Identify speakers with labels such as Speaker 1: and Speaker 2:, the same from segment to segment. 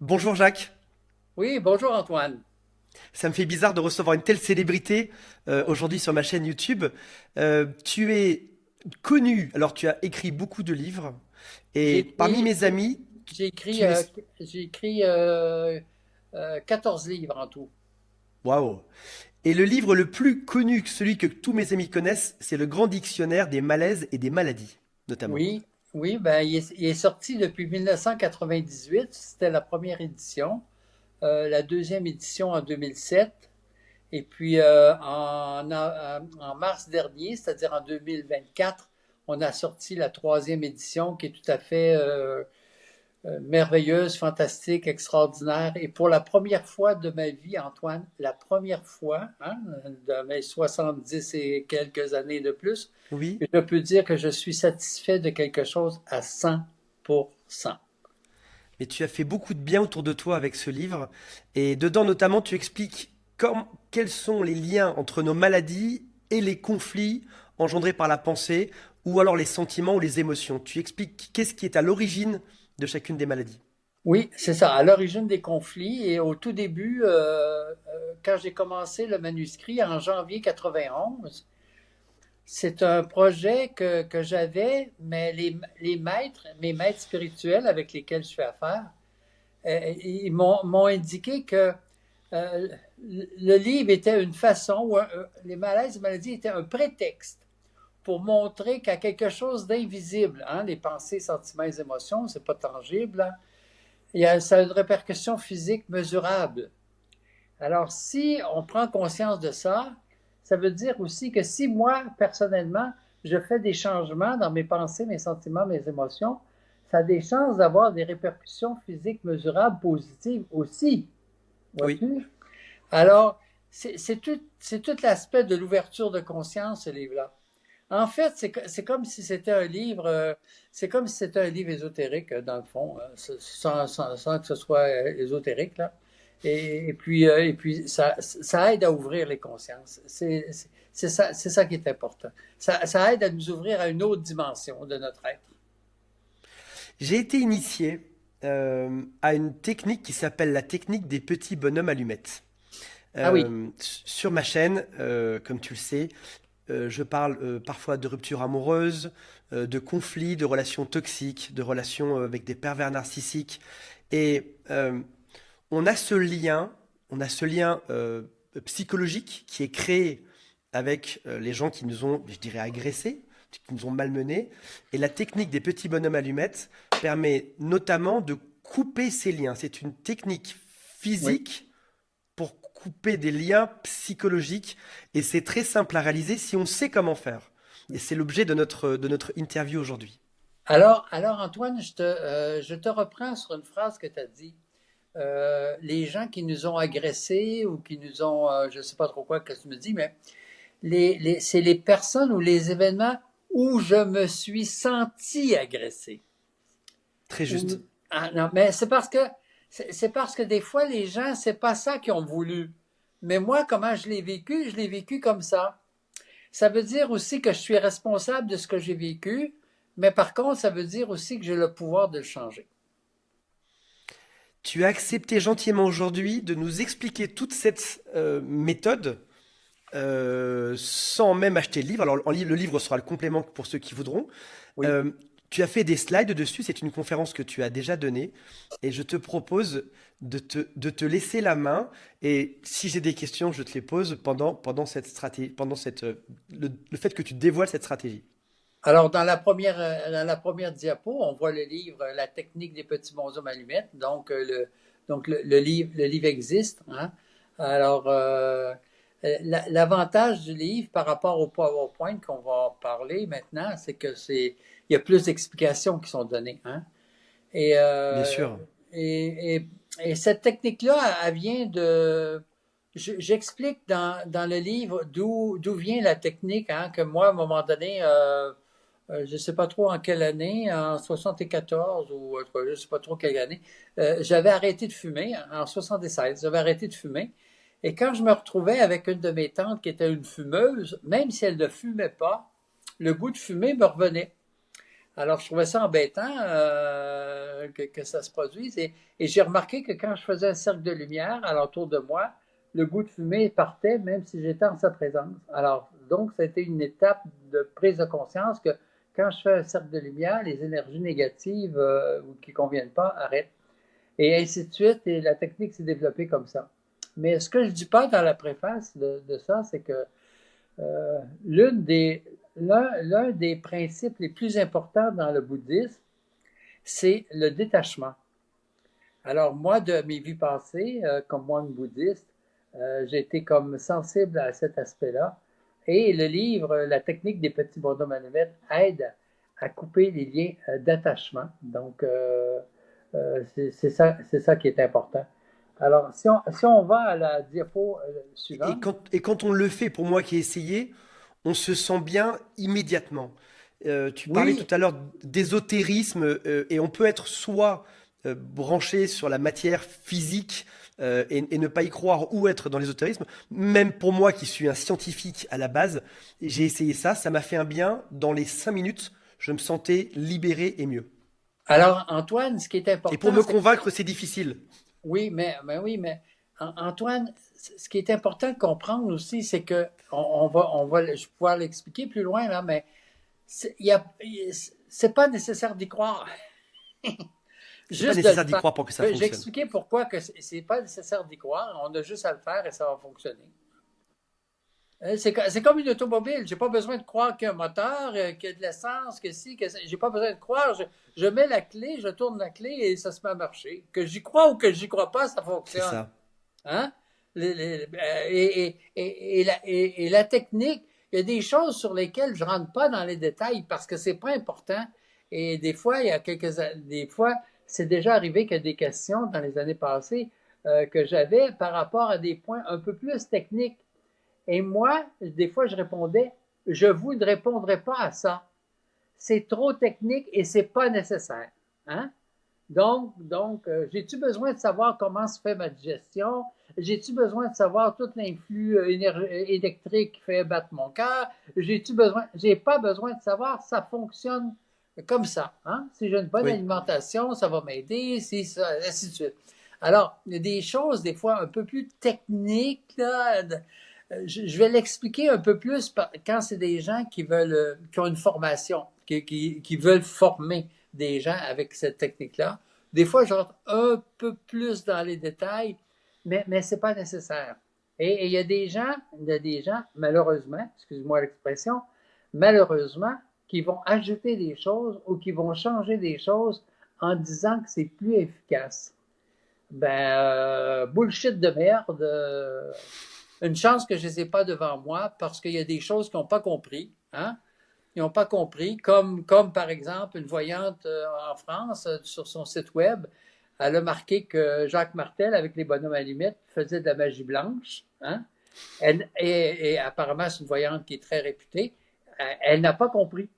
Speaker 1: Bonjour Jacques,
Speaker 2: Oui, bonjour Antoine.
Speaker 1: ça me fait bizarre de recevoir une telle célébrité aujourd'hui sur ma chaîne YouTube. Tu es connu, alors tu as écrit beaucoup de livres
Speaker 2: J'ai
Speaker 1: et parmi
Speaker 2: écrit,
Speaker 1: mes amis,
Speaker 2: j'ai écrit,
Speaker 1: tu es...
Speaker 2: euh, j'ai écrit 14 livres en tout.
Speaker 1: Waouh! Et le livre le plus connu, celui que tous mes amis connaissent, c'est le Grand Dictionnaire des malaises et des maladies, notamment.
Speaker 2: Oui, oui, ben, il est sorti depuis 1998. C'était la première édition. La deuxième édition en 2007. Et puis en mars dernier, c'est-à-dire en 2024, on a sorti la troisième édition qui est tout à fait merveilleuse, fantastique, extraordinaire. Et pour la première fois de ma vie, Antoine, la première fois, hein, de mes 70 et quelques années de plus,
Speaker 1: Oui,
Speaker 2: je peux dire que je suis satisfait de quelque chose à 100%.
Speaker 1: mais tu as fait beaucoup de bien autour de toi avec ce livre et dedans notamment tu expliques quels sont les liens entre nos maladies et les conflits engendrés par la pensée ou alors les sentiments ou les émotions. Tu expliques qu'est-ce qui est à l'origine de chacune des maladies.
Speaker 2: Oui, c'est ça, à l'origine des conflits et au tout début, quand j'ai commencé le manuscrit en janvier 91, c'est un projet que j'avais, mais mes maîtres spirituels avec lesquels je fais affaire, ils m'ont indiqué que euh, le livre était une façon, les malaises et maladies étaient un prétexte pour montrer qu'à quelque chose d'invisible, hein, les pensées, sentiments, et émotions, c'est pas tangible, hein, ça a une répercussion physique mesurable. Alors, si on prend conscience de ça, ça veut dire aussi que si moi, personnellement, je fais des changements dans mes pensées, mes sentiments, mes émotions, ça a des chances d'avoir des répercussions physiques mesurables positives aussi.
Speaker 1: Oui,
Speaker 2: Vois-tu? Alors, c'est tout l'aspect de l'ouverture de conscience, ce livre-là. En fait, c'est comme si c'était un livre, c'est comme si c'était un livre ésotérique, dans le fond, sans que ce soit ésotérique, là. Et puis ça aide à ouvrir les consciences. C'est ça qui est important. Ça aide à nous ouvrir à une autre dimension de notre être.
Speaker 1: j'ai été initié à une technique qui s'appelle la technique des petits bonhommes allumettes.
Speaker 2: Ah oui,
Speaker 1: Sur ma chaîne, comme tu le sais, je parle parfois de ruptures amoureuses, de conflits, de relations toxiques, de relations avec des pervers narcissiques. Et on a ce lien psychologique qui est créé avec les gens qui nous ont, je dirais, agressés, qui nous ont malmenés. Et la technique des petits bonhommes allumettes permet notamment de couper ces liens. C'est une technique
Speaker 2: oui.
Speaker 1: physique pour couper des liens psychologiques. Et c'est très simple à réaliser si on sait comment faire. Et c'est l'objet de notre interview aujourd'hui.
Speaker 2: Alors Antoine, je te reprends sur une phrase que tu as dit. Les gens qui nous ont agressés ou qui nous ont, je ne sais pas trop quoi que tu me dis, mais c'est les personnes ou les événements où je me suis senti agressé.
Speaker 1: Très juste.
Speaker 2: Ah, non, mais c'est parce que des fois les gens, c'est pas ça qu'ils ont voulu. Mais moi, comment je l'ai vécu comme ça. Ça veut dire aussi que je suis responsable de ce que j'ai vécu, mais par contre, ça veut dire aussi que j'ai le pouvoir de le changer.
Speaker 1: Tu as accepté gentiment aujourd'hui de nous expliquer toute cette méthode sans même acheter le livre. Alors, le livre sera le complément pour ceux qui voudront.
Speaker 2: Oui.
Speaker 1: Euh, Tu as fait des slides dessus, c'est une conférence que tu as déjà donnée, et je te propose de te laisser la main, et si j'ai des questions, je te les pose pendant cette stratégie, le fait que tu dévoiles cette stratégie.
Speaker 2: Alors, dans la première diapo, on voit le livre La technique des petits bonshommes allumettes. Donc, le livre existe, hein. Alors, l'avantage du livre par rapport au PowerPoint qu'on va parler maintenant, c'est il y a plus d'explications qui sont données, hein. Et,
Speaker 1: Bien
Speaker 2: euh,
Speaker 1: sûr.
Speaker 2: et, et, et cette technique-là, elle vient de. J'explique dans le livre d'où vient la technique, hein, que moi, à un moment donné, je ne sais pas trop en quelle année, en 74 ou je ne sais pas trop quelle année, j'avais arrêté de fumer, en 76, j'avais arrêté de fumer. Et quand je me retrouvais avec une de mes tantes qui était une fumeuse, même si elle ne fumait pas, le goût de fumer me revenait. Alors, je trouvais ça embêtant que ça se produise. Et j'ai remarqué que quand je faisais un cercle de lumière alentour de moi, le goût de fumée partait même si j'étais en sa présence. Alors, donc, ça a été une étape de prise de conscience que quand je fais un cercle de lumière, les énergies négatives ou qui ne conviennent pas arrêtent. Et ainsi de suite. Et la technique s'est développée comme ça. Mais ce que je ne dis pas dans la préface de ça, c'est que euh, l'un des principes les plus importants dans le bouddhisme, c'est le détachement. Alors moi, de mes vies passées, comme moine bouddhiste, j'ai été comme sensible à cet aspect-là. Et le livre, La technique des petits bonhommes allumettes, aide à couper les liens d'attachement. Donc, c'est ça qui est important. Alors, si on va à la diapo suivante,
Speaker 1: Et quand on le fait, pour moi qui ai essayé, on se sent bien immédiatement. Tu parlais tout
Speaker 2: oui,
Speaker 1: à l'heure d'ésotérisme et on peut être soit branché sur la matière physique et ne pas y croire ou être dans l'ésotérisme. Même pour moi qui suis un scientifique à la base, j'ai essayé ça, ça m'a fait un bien. Dans les 5 minutes, je me sentais libéré et mieux.
Speaker 2: alors, Antoine, ce qui est
Speaker 1: Et pour
Speaker 2: important,
Speaker 1: me
Speaker 2: c'est
Speaker 1: convaincre, c'est difficile.
Speaker 2: oui, oui, mais Antoine, ce qui est important de comprendre aussi, c'est que je vais pouvoir l'expliquer plus loin là, mais c'est pas nécessaire d'y croire,
Speaker 1: C'est pas
Speaker 2: juste de le
Speaker 1: nécessaire d'y
Speaker 2: faire.
Speaker 1: croire pour que ça
Speaker 2: J'ai
Speaker 1: fonctionne.
Speaker 2: expliqué pourquoi que c'est pas nécessaire d'y croire. On a juste à le faire et ça va fonctionner. C'est comme une automobile. J'ai pas besoin de croire qu'il y a un moteur, qu'il y a de l'essence, que si, que ça. J'ai pas besoin de croire. Je mets la clé, je tourne la clé et ça se met à marcher. Que j'y crois ou que j'y crois pas, ça
Speaker 1: C'est
Speaker 2: fonctionne.
Speaker 1: ça.
Speaker 2: Hein? Et la technique, il y a des choses sur lesquelles je ne rentre pas dans les détails parce que c'est pas important. Et des fois, des fois, c'est déjà arrivé qu'il y a des questions dans les années passées que j'avais par rapport à des points un peu plus techniques. Et moi, des fois, je répondais, je vous ne répondrai pas à ça. C'est trop technique et c'est pas nécessaire. Hein? J'ai-tu besoin de savoir comment se fait ma digestion? J'ai-tu besoin de savoir tout l'influx électrique qui fait battre mon cœur? J'ai pas besoin de savoir, ça fonctionne comme ça. Hein? Si j'ai une bonne
Speaker 1: Oui.
Speaker 2: alimentation, ça va m'aider, si ça, ainsi de suite. Alors, il y a des choses, des fois, un peu plus techniques, là, je vais l'expliquer un peu plus quand c'est des gens qui ont une formation, qui veulent former des gens avec cette technique-là. Des fois, je rentre un peu plus dans les détails, mais c'est pas nécessaire. Et il y a des gens, malheureusement, excuse-moi l'expression, malheureusement, qui vont ajouter des choses ou qui vont changer des choses en disant que c'est plus efficace. Bullshit de merde. Une chance que je ne les ai pas devant moi parce qu'il y a des choses qu'ils n'ont pas compris. Hein? Ils n'ont pas compris, comme par exemple une voyante en France sur son site web, elle a marqué que Jacques Martel, avec les bonhommes à limite, faisait de la magie blanche. Hein? Et apparemment, c'est une voyante qui est très réputée. Elle n'a pas compris.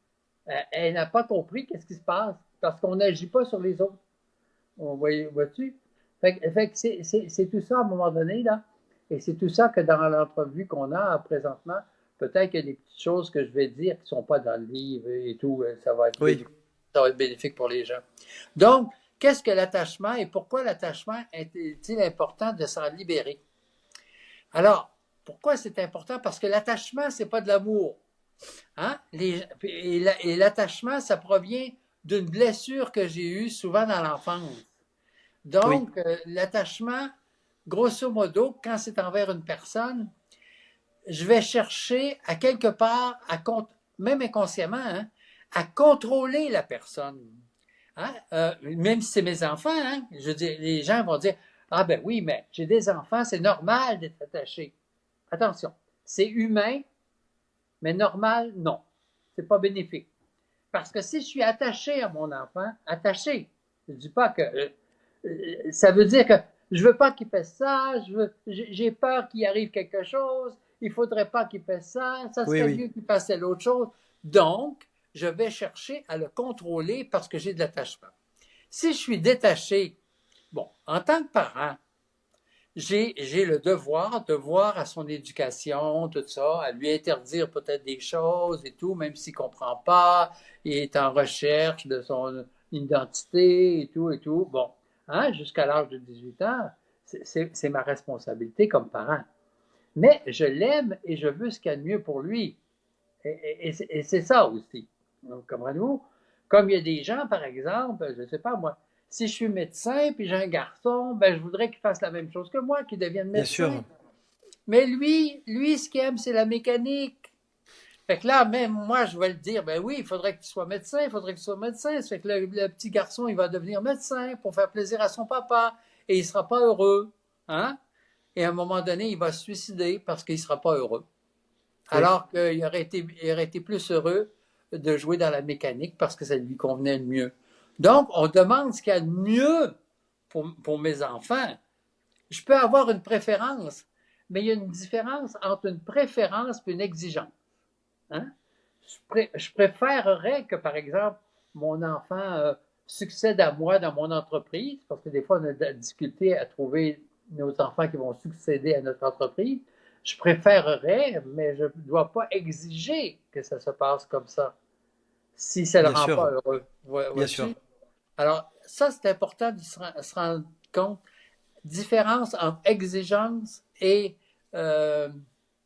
Speaker 2: Elle n'a pas compris qu'est-ce qui se passe parce qu'on n'agit pas sur les autres. Vois-tu? Fait que c'est tout ça à un moment donné, là. Et c'est tout ça que dans l'entrevue qu'on a présentement, peut-être qu'il y a des petites choses que je vais dire qui ne sont pas dans le livre et tout,
Speaker 1: Oui.
Speaker 2: ça va être bénéfique pour les gens. Donc, qu'est-ce que l'attachement et pourquoi l'attachement est-il important de s'en libérer? Alors, pourquoi c'est important? Parce que l'attachement, c'est pas de l'amour. Hein? Et l'attachement, ça provient d'une blessure que j'ai eue souvent dans l'enfance.
Speaker 1: Oui.
Speaker 2: Donc, l'attachement, grosso modo, quand c'est envers une personne, je vais chercher à quelque part, même inconsciemment, hein, à contrôler la personne. Hein? Même si c'est mes enfants, hein, je veux dire, les gens vont dire, ah ben oui, mais j'ai des enfants, c'est normal d'être attaché. Attention, c'est humain, mais normal, non. C'est pas bénéfique. Parce que si je suis attaché à mon enfant, attaché, je ne dis pas que ça veut dire que je veux pas qu'il fasse ça, j'ai peur qu'il arrive quelque chose, il faudrait pas qu'il fasse ça, ça
Speaker 1: Oui,
Speaker 2: serait
Speaker 1: oui.
Speaker 2: mieux qu'il fasse l'autre chose. Donc, je vais chercher à le contrôler parce que j'ai de l'attachement. Si je suis détaché, bon, en tant que parent, j'ai le devoir de voir à son éducation, tout ça, à lui interdire peut-être des choses et tout, même s'il comprend pas, il est en recherche de son identité et tout. Bon, hein, jusqu'à l'âge de 18 ans, c'est ma responsabilité comme parent. Mais je l'aime et je veux ce qu'il y a de mieux pour lui. Et c'est ça aussi. Donc, comprenez-vous? Comme il y a des gens, par exemple, je ne sais pas moi, si je suis médecin puis j'ai un garçon, ben, je voudrais qu'il fasse la même chose que moi, qu'il devienne
Speaker 1: Bien
Speaker 2: médecin.
Speaker 1: sûr,
Speaker 2: Mais lui, ce qu'il aime, c'est la mécanique. Fait que là, même moi, je vais le dire, ben oui, il faudrait que tu sois médecin, il faudrait que tu sois médecin. Ça fait que le petit garçon, il va devenir médecin pour faire plaisir à son papa et il ne sera pas heureux. Hein? Et à un moment donné, il va se suicider parce qu'il ne sera pas heureux.
Speaker 1: oui,
Speaker 2: Alors il aurait été plus heureux de jouer dans la mécanique parce que ça lui convenait le mieux. Donc, on demande ce qu'il y a de mieux pour mes enfants. Je peux avoir une préférence, mais il y a une différence entre une préférence et une exigence. Hein? Je préférerais que, par exemple, mon enfant succède à moi dans mon entreprise, parce que des fois, on a de la difficulté à trouver nos enfants qui vont succéder à notre entreprise. Je préférerais, mais je ne dois pas exiger que ça se passe comme ça, si ça ne le
Speaker 1: bien
Speaker 2: rend pas
Speaker 1: sûr,
Speaker 2: heureux.
Speaker 1: bien
Speaker 2: Vois-tu?
Speaker 1: sûr.
Speaker 2: Alors, ça, c'est important de se rendre compte. Différence entre exigence et... euh,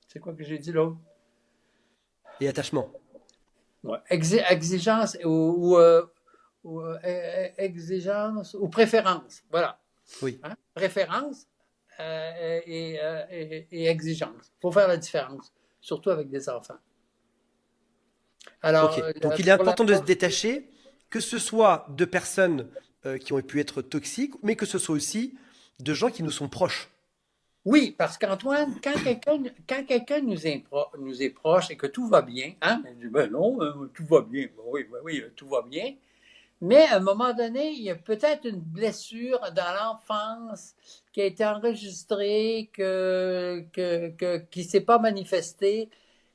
Speaker 2: c'est quoi que j'ai dit l'autre?
Speaker 1: Et attachement.
Speaker 2: Ouais. Exigence exigence ou préférence. Voilà.
Speaker 1: Oui.
Speaker 2: Hein? Préférence et exigence. Il faut faire la différence, surtout avec des enfants. Alors,
Speaker 1: Ok. Donc il est
Speaker 2: pour la...
Speaker 1: important de se détacher, que ce soit de personnes qui ont pu être toxiques, mais que ce soit aussi de gens qui nous sont proches.
Speaker 2: Oui, parce qu'Antoine, quand quelqu'un nous est proche et que tout va bien, hein, on dit, ben non, tout va bien. Ben oui, tout va bien. Mais à un moment donné, il y a peut-être une blessure dans l'enfance qui a été enregistrée, qui ne s'est pas manifestée.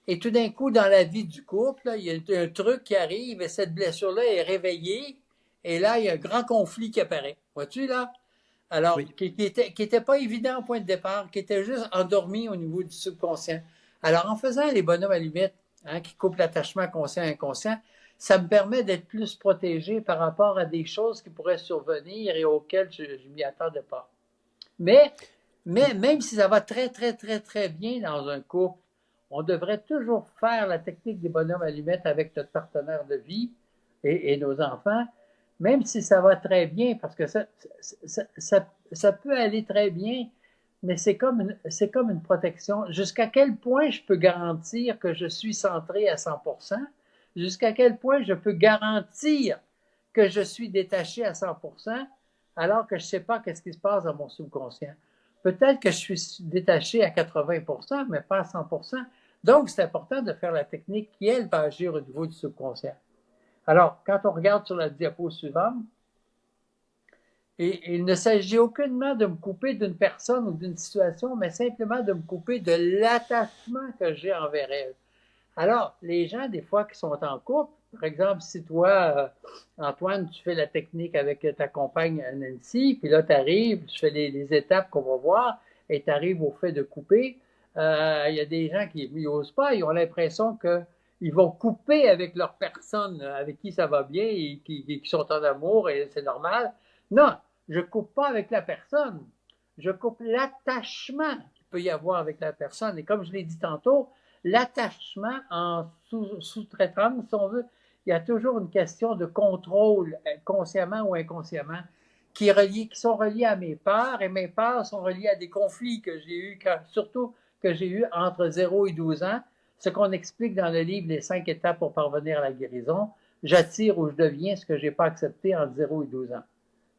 Speaker 2: Et tout d'un coup, dans la vie du couple, là, il y a un truc qui arrive et cette blessure-là est réveillée. Et là, il y a un grand conflit qui apparaît. Vois-tu, là? Alors,
Speaker 1: Oui.
Speaker 2: qui était pas évident au point de départ, qui était juste endormi au niveau du subconscient. Alors, en faisant les bonhommes allumettes, hein, qui coupent l'attachement conscient-inconscient, ça me permet d'être plus protégé par rapport à des choses qui pourraient survenir et auxquelles je ne m'y attendais pas. Mais, mais même si ça va très, très, très, très bien dans un couple, on devrait toujours faire la technique des bonhommes allumettes avec notre partenaire de vie et nos enfants, même si ça va très bien, parce que ça peut aller très bien, mais c'est comme une protection. Jusqu'à quel point je peux garantir que je suis centré à 100%? Jusqu'à quel point je peux garantir que je suis détaché à 100%, alors que je ne sais pas qu'est-ce qui se passe dans mon subconscient? Peut-être que je suis détaché à 80%, mais pas à 100%. Donc, c'est important de faire la technique qui, elle, va agir au niveau du subconscient. Alors, quand on regarde sur la diapo suivante, et il ne s'agit aucunement de me couper d'une personne ou d'une situation, mais simplement de me couper de l'attachement que j'ai envers elle. Alors, les gens, des fois, qui sont en couple, par exemple, si toi, Antoine, tu fais la technique avec ta compagne Nancy, puis là, tu arrives, tu fais les étapes qu'on va voir, et tu arrives au fait de couper, il y a des gens qui n'osent pas, ils ont l'impression qu'ils vont couper avec leur personne avec qui ça va bien et qui sont en amour, et c'est normal. Non, je coupe pas avec la personne, je coupe l'attachement qu'il peut y avoir avec la personne. Et comme je l'ai dit tantôt, l'attachement en sous-traitance, si on veut, il y a toujours une question de contrôle, consciemment ou inconsciemment, qui sont reliés à mes peurs, et mes peurs sont reliées à des conflits que j'ai eus, surtout que j'ai eus entre 0 et 12 ans, ce qu'on explique dans le livre Les 5 étapes pour parvenir à la guérison. J'attire ou je deviens ce que je n'ai pas accepté entre 0 et 12 ans.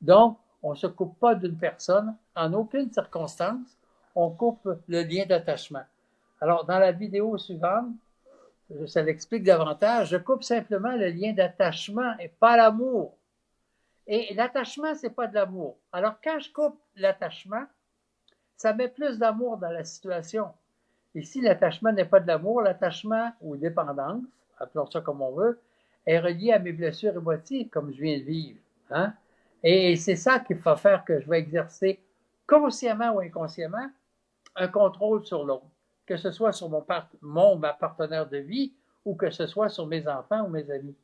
Speaker 2: Donc, on ne se coupe pas d'une personne, en aucune circonstance, on coupe le lien d'attachement. Alors, dans la vidéo suivante, ça l'explique davantage, je coupe simplement le lien d'attachement et pas l'amour. Et l'attachement, c'est pas de l'amour. Alors, quand je coupe l'attachement, ça met plus d'amour dans la situation. Et si l'attachement n'est pas de l'amour, l'attachement ou dépendance, appelons ça comme on veut, est relié à mes blessures émotives, comme je viens de vivre. Hein? Et c'est ça qu'il faut faire que je vais exercer consciemment ou inconsciemment, un contrôle sur l'autre, que ce soit sur ma partenaire de vie ou que ce soit sur mes enfants ou mes amis,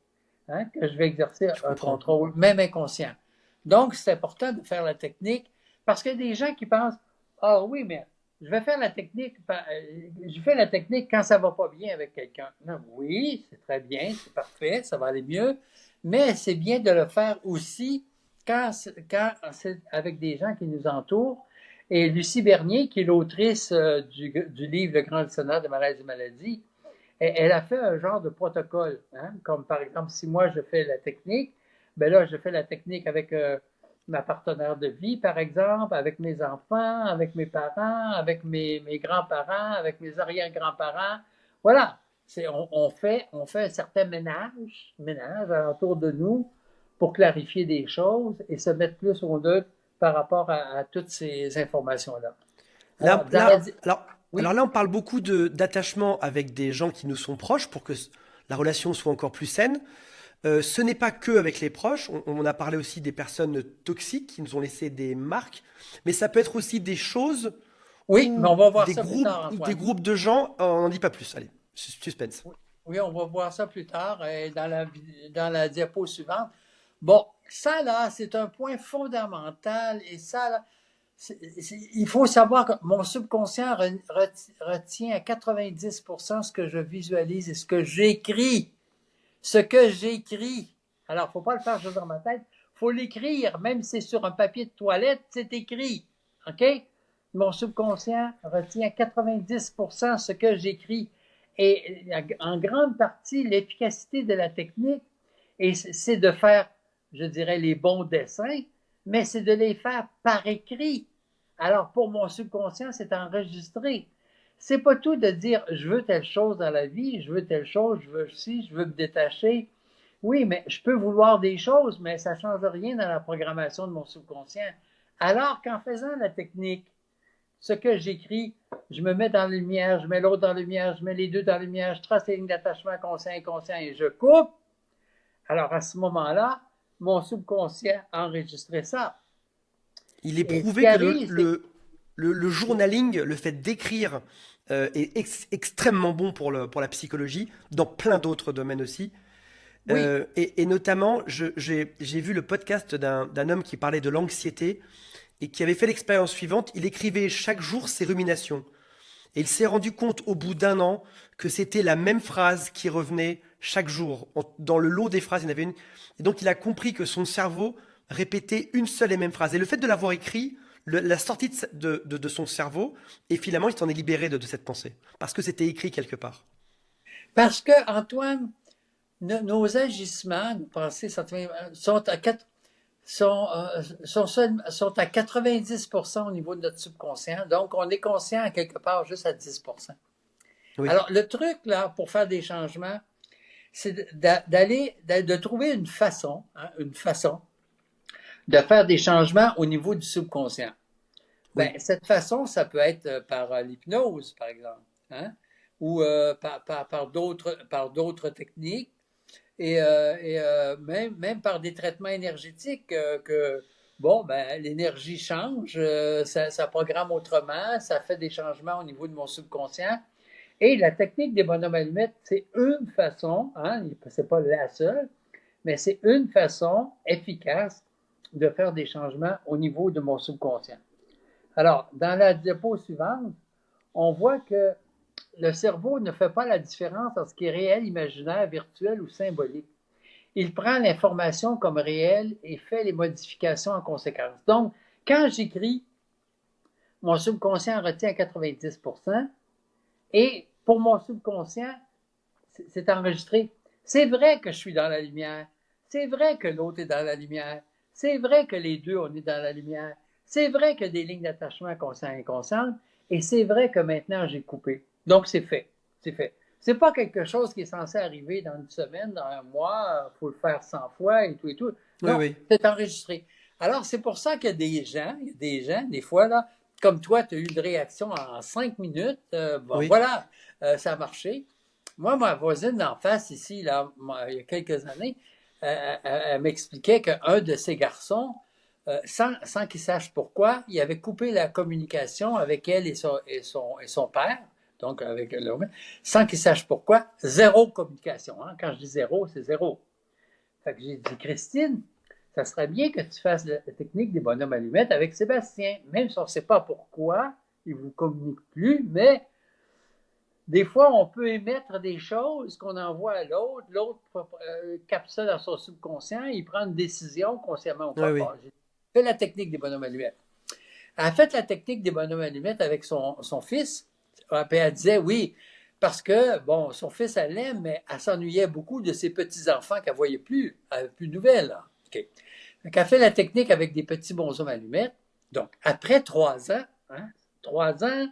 Speaker 2: hein, que je vais exercer
Speaker 1: Je
Speaker 2: un
Speaker 1: comprends.
Speaker 2: contrôle, même inconscient. Donc, c'est important de faire la technique parce qu'il y a des gens qui pensent, ah oui, mais je vais faire la technique, je fais la technique quand ça va pas bien avec quelqu'un. Non, oui, c'est très bien, c'est parfait, ça va aller mieux, mais c'est bien de le faire aussi quand c'est avec des gens qui nous entourent. Et Lucie Bernier, qui est l'autrice du livre Le Grand Dictionnaire des malaises et maladies, elle a fait un genre de protocole, hein, comme par exemple, si moi je fais la technique, ben là, je fais la technique avec ma partenaire de vie, par exemple, avec mes enfants, avec mes parents, avec mes grands-parents, avec mes arrière-grands-parents. Voilà, on fait un certain ménage autour de nous pour clarifier des choses et se mettre plus au neutre par rapport à toutes ces informations-là. Alors,
Speaker 1: Là, là, alors
Speaker 2: oui,
Speaker 1: là, on parle beaucoup d'attachement avec des gens qui nous sont proches pour que la relation soit encore plus saine. Ce n'est pas que avec les proches, on a parlé aussi des personnes toxiques qui nous ont laissé des marques, mais ça peut être aussi des choses
Speaker 2: oui, mais on va voir ça plus tard,
Speaker 1: ou des
Speaker 2: Antoine.
Speaker 1: groupes de gens, on n'en dit pas plus, allez, suspense.
Speaker 2: Oui, oui, on va voir ça plus tard dans la diapo suivante. Bon, ça là, c'est un point fondamental et ça là, il faut savoir que mon subconscient retient à 90% ce que je visualise et ce que j'écris. Ce que j'écris. Alors, il ne faut pas le faire juste dans ma tête, il faut l'écrire, même si c'est sur un papier de toilette, c'est écrit. OK? Mon subconscient retient 90% ce que j'écris. Et en grande partie, l'efficacité de la technique, c'est de faire, je dirais, les bons dessins, mais c'est de les faire par écrit. Alors, pour mon subconscient, c'est enregistré. C'est pas tout de dire je veux telle chose dans la vie, je veux telle chose, je veux ci, je veux me détacher. Oui, mais je peux vouloir des choses, mais ça ne change rien dans la programmation de mon subconscient. Alors qu'en faisant la technique, ce que j'écris, je me mets dans la lumière, je mets l'autre dans la lumière, je mets les deux dans la lumière, je trace les lignes d'attachement conscient et inconscient et je coupe. Alors à ce moment-là, mon subconscient a enregistré ça.
Speaker 1: Il est
Speaker 2: Et ce
Speaker 1: prouvé
Speaker 2: qui
Speaker 1: que
Speaker 2: arrive, c'est que
Speaker 1: le journaling, le fait d'écrire, est extrêmement bon pour la psychologie, dans plein d'autres domaines aussi.
Speaker 2: oui,
Speaker 1: Et notamment, j'ai vu le podcast d'un homme qui parlait de l'anxiété et qui avait fait l'expérience suivante. Il écrivait chaque jour ses ruminations. Et il s'est rendu compte au bout d'un an que c'était la même phrase qui revenait chaque jour. Dans le lot des phrases, il y en avait une. Et donc il a compris que son cerveau répétait une seule et même phrase. Et le fait de l'avoir écrit, la sortie de son cerveau, et finalement il s'en est libéré de cette pensée. Parce que c'était écrit quelque part.
Speaker 2: parce que Antoine, nos agissements, nos pensées sont à sont à 90% au niveau de notre subconscient. Donc, on est conscient à quelque part juste à 10%.
Speaker 1: Oui.
Speaker 2: Alors, le truc, là, pour faire des changements, c'est de trouver une façon de faire des changements au niveau du subconscient. Ben,
Speaker 1: Oui.
Speaker 2: cette façon, ça peut être par l'hypnose, par exemple, hein, ou par d'autres techniques même par des traitements énergétiques bon, ben, l'énergie change, ça programme autrement, ça fait des changements au niveau de mon subconscient. Et la technique des bonhommes allumettes, c'est une façon, hein, c'est pas la seule, mais c'est une façon efficace de faire des changements au niveau de mon subconscient. Alors, dans la diapo suivante, on voit que le cerveau ne fait pas la différence entre ce qui est réel, imaginaire, virtuel ou symbolique. Il prend l'information comme réelle et fait les modifications en conséquence. Donc, quand j'écris, mon subconscient retient à 90% et pour mon subconscient, c'est enregistré. C'est vrai que je suis dans la lumière. C'est vrai que l'autre est dans la lumière. C'est vrai que les deux, on est dans la lumière. C'est vrai que des lignes d'attachement conscientes et inconscientes. Et c'est vrai que maintenant, j'ai coupé. Donc, c'est fait. C'est fait. C'est pas quelque chose qui est censé arriver dans une semaine, dans un mois, il faut le faire 100 fois et tout et tout.
Speaker 1: Oui,
Speaker 2: Non,
Speaker 1: oui.
Speaker 2: c'est enregistré. Alors, c'est pour ça qu'il y a des gens, des fois, là, comme toi, tu as eu une réaction en 5 minutes. Bon,
Speaker 1: Oui.
Speaker 2: voilà, ça a marché. Moi, ma voisine d'en face, ici, là, il y a quelques années, elle m'expliquait qu'un de ses garçons sans qu'il sache pourquoi, il avait coupé la communication avec elle et son père, donc avec sans qu'il sache pourquoi, zéro communication. Hein. Quand je dis zéro, c'est zéro. Fait que j'ai dit, Christine, ça serait bien que tu fasses la technique des bonhommes allumettes avec Sébastien, même si on ne sait pas pourquoi il ne vous communique plus, mais des fois, on peut émettre des choses qu'on envoie à l'autre, l'autre capte ça dans son subconscient, il prend une décision consciemment ou
Speaker 1: Oui,
Speaker 2: pas. Bon,
Speaker 1: oui.
Speaker 2: j'ai fait la technique des bonhommes allumettes. Elle a fait la technique des bonhommes allumettes avec son fils, puis elle disait oui, parce que, bon, son fils, elle l'aime, mais elle s'ennuyait beaucoup de ses petits-enfants qu'elle ne voyait plus, elle n'avait plus de nouvelles. Là. OK. Donc, elle a fait la technique avec des petits bonshommes allumettes. Donc, après 3 ans, 3 ans,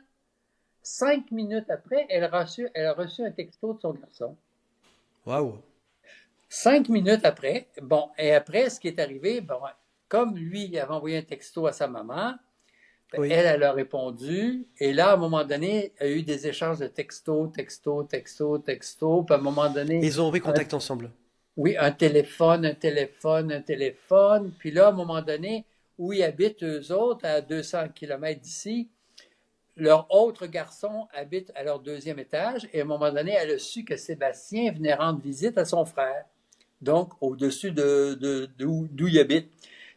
Speaker 2: 5 minutes après, elle a reçu un texto de son garçon.
Speaker 1: Waouh.
Speaker 2: 5 minutes après, bon, et après, ce qui est arrivé, bon, comme lui, il avait envoyé un texto à sa maman,
Speaker 1: Oui.
Speaker 2: elle a répondu, et là, à un moment donné, il y a eu des échanges de textos, puis à un moment
Speaker 1: Et
Speaker 2: donné,
Speaker 1: ils ont repris
Speaker 2: un,
Speaker 1: contact ensemble.
Speaker 2: oui, un téléphone, puis là, à un moment donné, où ils habitent eux autres, à 200 kilomètres d'ici, leur autre garçon habite à leur deuxième étage, et à un moment donné, elle a su que Sébastien venait rendre visite à son frère, donc au-dessus d'où il habite.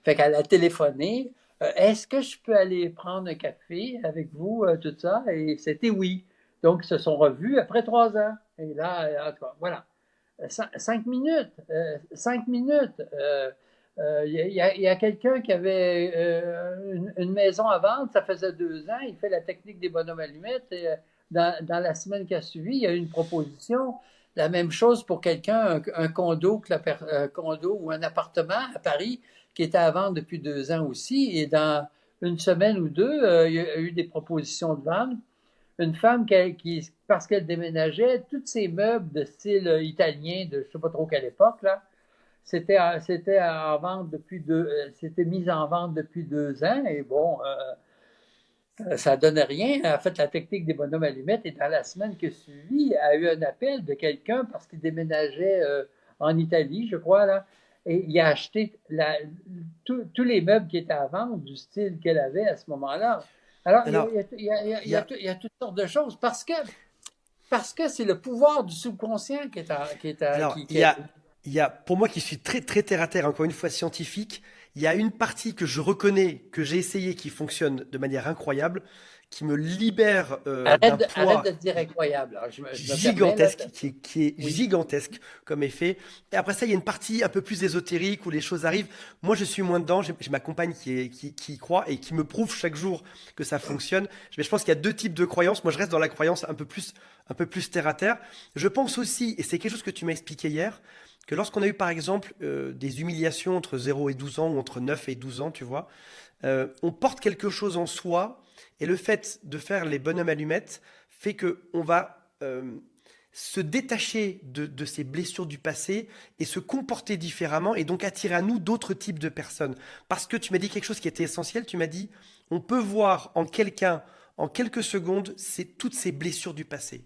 Speaker 2: Fait qu'elle a téléphoné. Est-ce que je peux aller prendre un café avec vous, tout ça? Et c'était oui. Donc, ils se sont revus après 3 ans. Et là, en tout cas, voilà. 5 minutes. 5 minutes. Il y a quelqu'un qui avait une maison à vendre, ça faisait 2 ans, il fait la technique des bonhommes allumettes. Et, dans la semaine qui a suivi, il y a eu une proposition. La même chose pour quelqu'un, un condo, un condo ou un appartement à Paris qui était à vendre depuis 2 ans aussi. Et dans une semaine ou deux, il y a eu des propositions de vente. Une femme parce qu'elle déménageait, tous ses meubles de style italien, de je ne sais pas trop quelle époque, là, c'était en vente c'était mis en vente depuis 2 ans. Et bon, ça donnait rien. Elle a fait la technique des bonhommes allumettes et dans la semaine qui a suivi, elle a eu un appel de quelqu'un parce qu'il déménageait en Italie, je crois, là. Et il a acheté tous les meubles qui étaient à vendre du style qu'elle avait à ce moment-là. Alors,
Speaker 1: Alors, il y a,
Speaker 2: il y a toutes sortes de choses parce que c'est le pouvoir du subconscient qui est à, qui est à,
Speaker 1: alors, il y a, pour moi qui suis très, très terre à terre, encore une fois scientifique, il y a une partie que je reconnais, que j'ai essayé, qui fonctionne de manière incroyable, qui me libère d'un
Speaker 2: arrête de
Speaker 1: poids
Speaker 2: dire incroyable. Alors, je me permets là.
Speaker 1: gigantesque, qui est
Speaker 2: Oui.
Speaker 1: gigantesque comme effet. Et après ça, il y a une partie un peu plus ésotérique où les choses arrivent. Moi, je suis moins dedans. J'ai ma compagne qui y croit et qui me prouve chaque jour que ça fonctionne. Mais je pense qu'il y a deux types de croyances. Moi, je reste dans la croyance un peu plus terre à terre. Je pense aussi, et c'est quelque chose que tu m'as expliqué hier, que lorsqu'on a eu par exemple des humiliations entre 0 et 12 ans ou entre 9 et 12 ans, tu vois, on porte quelque chose en soi et le fait de faire les bonhommes allumettes fait que on va se détacher de ces blessures du passé et se comporter différemment et donc attirer à nous d'autres types de personnes. Parce que tu m'as dit quelque chose qui était essentiel, tu m'as dit on peut voir en quelqu'un, en quelques secondes, toutes ces blessures du passé.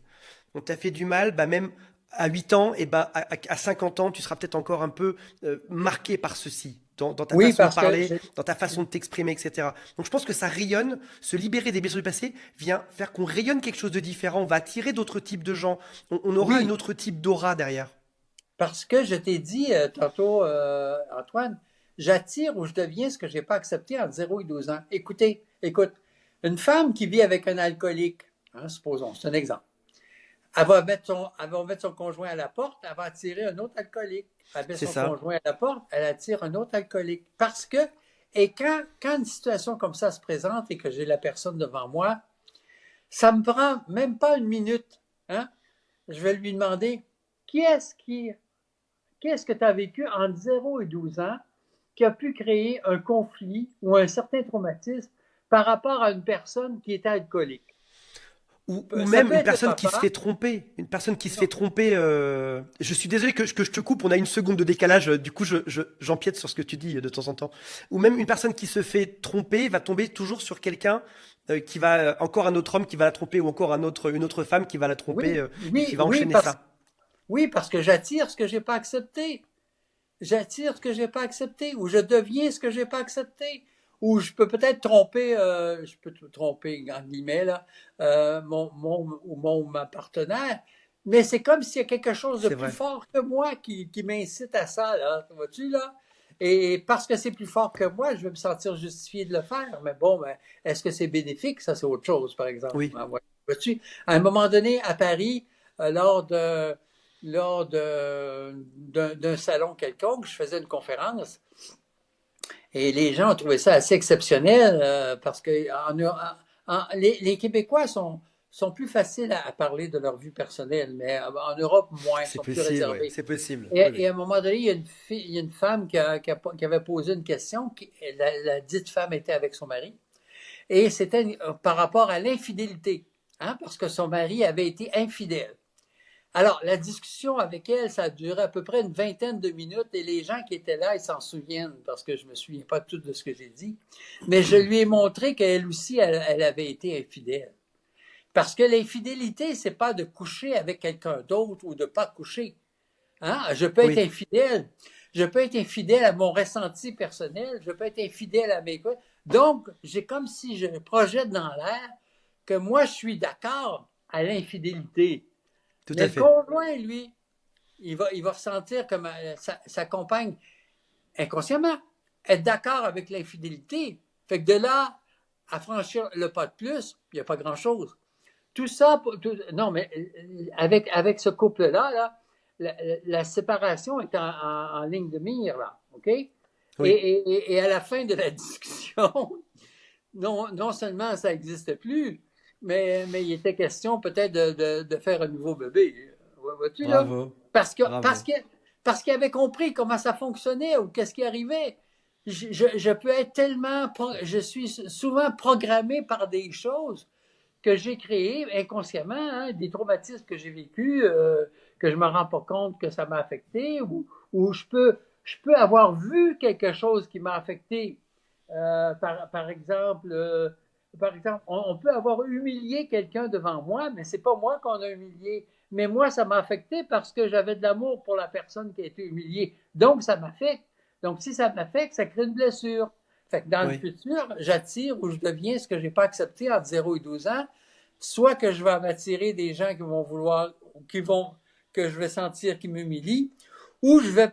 Speaker 1: On t'a fait du mal, bah même à 8 ans, et bah à 50 ans, tu seras peut-être encore un peu marqué par ceci, dans ta
Speaker 2: Oui,
Speaker 1: façon de
Speaker 2: parce que
Speaker 1: parler, dans ta façon de t'exprimer, etc. Donc je pense que ça rayonne, se libérer des blessures du passé vient faire qu'on rayonne quelque chose de différent, on va attirer d'autres types de gens, on aura un
Speaker 2: oui,
Speaker 1: autre type d'aura derrière.
Speaker 2: parce que je t'ai dit tantôt, Antoine, j'attire ou je deviens ce que je n'ai pas accepté entre 0 et 12 ans. Écoute, une femme qui vit avec un alcoolique, hein, supposons, c'est un exemple. Elle va mettre son conjoint à la porte, elle va attirer un autre alcoolique. Elle met
Speaker 1: C'est
Speaker 2: son
Speaker 1: ça.
Speaker 2: conjoint à la porte, elle attire un autre alcoolique. Quand une situation comme ça se présente et que j'ai la personne devant moi, ça me prend même pas une minute. Hein? Je vais lui demander, qui est-ce qui, qu'est-ce que tu as vécu entre 0 et 12 ans qui a pu créer un conflit ou un certain traumatisme par rapport à une personne qui était alcoolique?
Speaker 1: Ou
Speaker 2: Ça
Speaker 1: même
Speaker 2: peut
Speaker 1: une
Speaker 2: être le
Speaker 1: personne qui se
Speaker 2: papa.
Speaker 1: fait tromper. Une personne qui se fait
Speaker 2: Non.
Speaker 1: tromper. Je suis désolé que je te coupe, on a une seconde de décalage, du coup j'empiète sur ce que tu dis de temps en temps. Ou même une personne qui se fait tromper va tomber toujours sur quelqu'un qui va, encore un autre homme qui va la tromper, ou encore une autre femme qui va la tromper,
Speaker 2: Oui,
Speaker 1: et qui
Speaker 2: oui,
Speaker 1: va enchaîner ça.
Speaker 2: oui, parce que j'attire ce que j'ai pas accepté. j'attire ce que j'ai pas accepté, ou je deviens ce que j'ai pas accepté, ou je peux peut-être tromper, je peux tromper en guillemets là, mon ou ma partenaire, mais c'est comme s'il y a quelque chose de
Speaker 1: C'est
Speaker 2: plus
Speaker 1: vrai.
Speaker 2: fort que moi qui m'incite à ça là, vois-tu là? Et parce que c'est plus fort que moi, je vais me sentir justifié de le faire. Mais bon, ben, est-ce que c'est bénéfique? Ça, c'est autre chose, par exemple.
Speaker 1: Oui,
Speaker 2: Ah, ouais. Vois-tu? À un moment donné, à Paris, lors d'un salon quelconque, je faisais une conférence et les gens ont trouvé ça assez exceptionnel parce que les Québécois sont plus faciles à parler de leur vie personnelle, mais en Europe, moins,
Speaker 1: c'est
Speaker 2: sont plus
Speaker 1: possible, oui,
Speaker 2: réservés.
Speaker 1: c'est possible. Oui,
Speaker 2: Et
Speaker 1: oui.
Speaker 2: à un moment donné, il y a une femme qui avait posé une question. La dite femme était avec son mari. Et c'était par rapport à l'infidélité, hein, parce que son mari avait été infidèle. Alors, la discussion avec elle, ça a duré à peu près une vingtaine de minutes et les gens qui étaient là, ils s'en souviennent parce que je me souviens pas tout de ce que j'ai dit. Mais je lui ai montré qu'elle aussi, elle avait été infidèle. Parce que l'infidélité, c'est pas de coucher avec quelqu'un d'autre ou de pas coucher. Hein? Je peux être
Speaker 1: Oui,
Speaker 2: infidèle. Je peux être infidèle à mon ressenti personnel. Je peux être infidèle à mes... Donc, j'ai comme si je projette dans l'air que moi, je suis d'accord à l'infidélité.
Speaker 1: tout
Speaker 2: Mais
Speaker 1: à
Speaker 2: le
Speaker 1: fait.
Speaker 2: conjoint, lui, il va ressentir comme sa compagne, inconsciemment, être d'accord avec l'infidélité. Fait que de là à franchir le pas de plus, il n'y a pas grand-chose. Tout ça, non, mais avec ce couple-là, là, la séparation est en ligne de mire, là, OK?
Speaker 1: Oui,
Speaker 2: Et à la fin de la discussion, non seulement ça n'existe plus, mais il était question peut-être de faire un nouveau bébé. Vois-tu, là?
Speaker 1: bravo,
Speaker 2: Parce que, parce
Speaker 1: bravo.
Speaker 2: que, parce qu'il avait compris comment ça fonctionnait ou qu'est-ce qui arrivait. Je peux être tellement, je suis souvent programmé par des choses que j'ai créées inconsciemment, hein, des traumatismes que j'ai vécus, que je me rends pas compte que ça m'a affecté, ou je peux avoir vu quelque chose qui m'a affecté. Par exemple, on peut avoir humilié quelqu'un devant moi, mais c'est pas moi qu'on a humilié. Mais moi, ça m'a affecté parce que j'avais de l'amour pour la personne qui a été humiliée. Donc, ça m'affecte. Donc, si ça m'affecte, ça crée une blessure. Fait que dans le
Speaker 1: Oui,
Speaker 2: futur, j'attire ou je deviens ce que j'ai pas accepté entre 0 et 12 ans. Soit que je vais m'attirer des gens qui vont vouloir, que je vais sentir qui m'humilient, ou je vais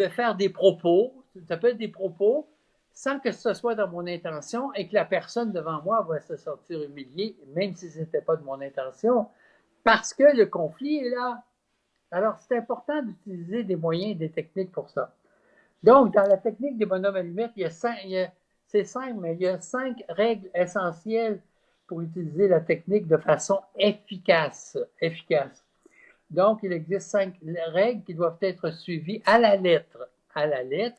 Speaker 2: faire des propos, ça peut être des propos, sans que ce soit dans mon intention et que la personne devant moi va se sentir humiliée, même si ce n'était pas de mon intention, parce que le conflit est là. Alors, c'est important d'utiliser des moyens et des techniques pour ça. Donc, dans la technique des bonhommes allumettes, c'est simple, mais il y a 5 règles essentielles pour utiliser la technique de façon efficace. Donc, il existe 5 règles qui doivent être suivies à la lettre,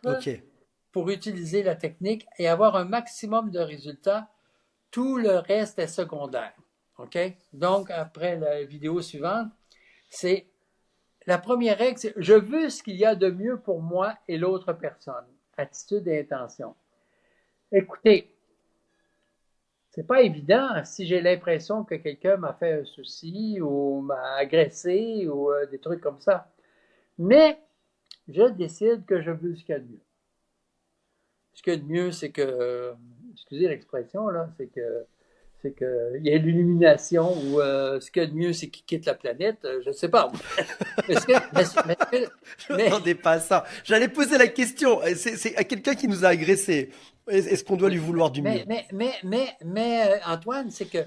Speaker 1: ok.
Speaker 2: pour utiliser la technique et avoir un maximum de résultats. Tout le reste est secondaire. OK? Donc, après la vidéo suivante, c'est la première règle, c'est je veux ce qu'il y a de mieux pour moi et l'autre personne. Attitude et intention. Écoutez, c'est pas évident si j'ai l'impression que quelqu'un m'a fait un souci ou m'a agressé ou des trucs comme ça. Mais je décide que je veux ce qu'il y a de mieux. Ce qu'il y a de mieux, c'est que, excusez l'expression, là, c'est que il y a l'illumination ou ce qu'il y a de mieux, c'est qu'il quitte la planète. Je ne sais pas. Mais, ce que,
Speaker 1: Je
Speaker 2: mais,
Speaker 1: m'attendais pas à ça. J'allais poser la question. C'est à quelqu'un qui nous a agressés. Est-ce qu'on doit
Speaker 2: oui,
Speaker 1: lui vouloir du mieux?
Speaker 2: Antoine, c'est que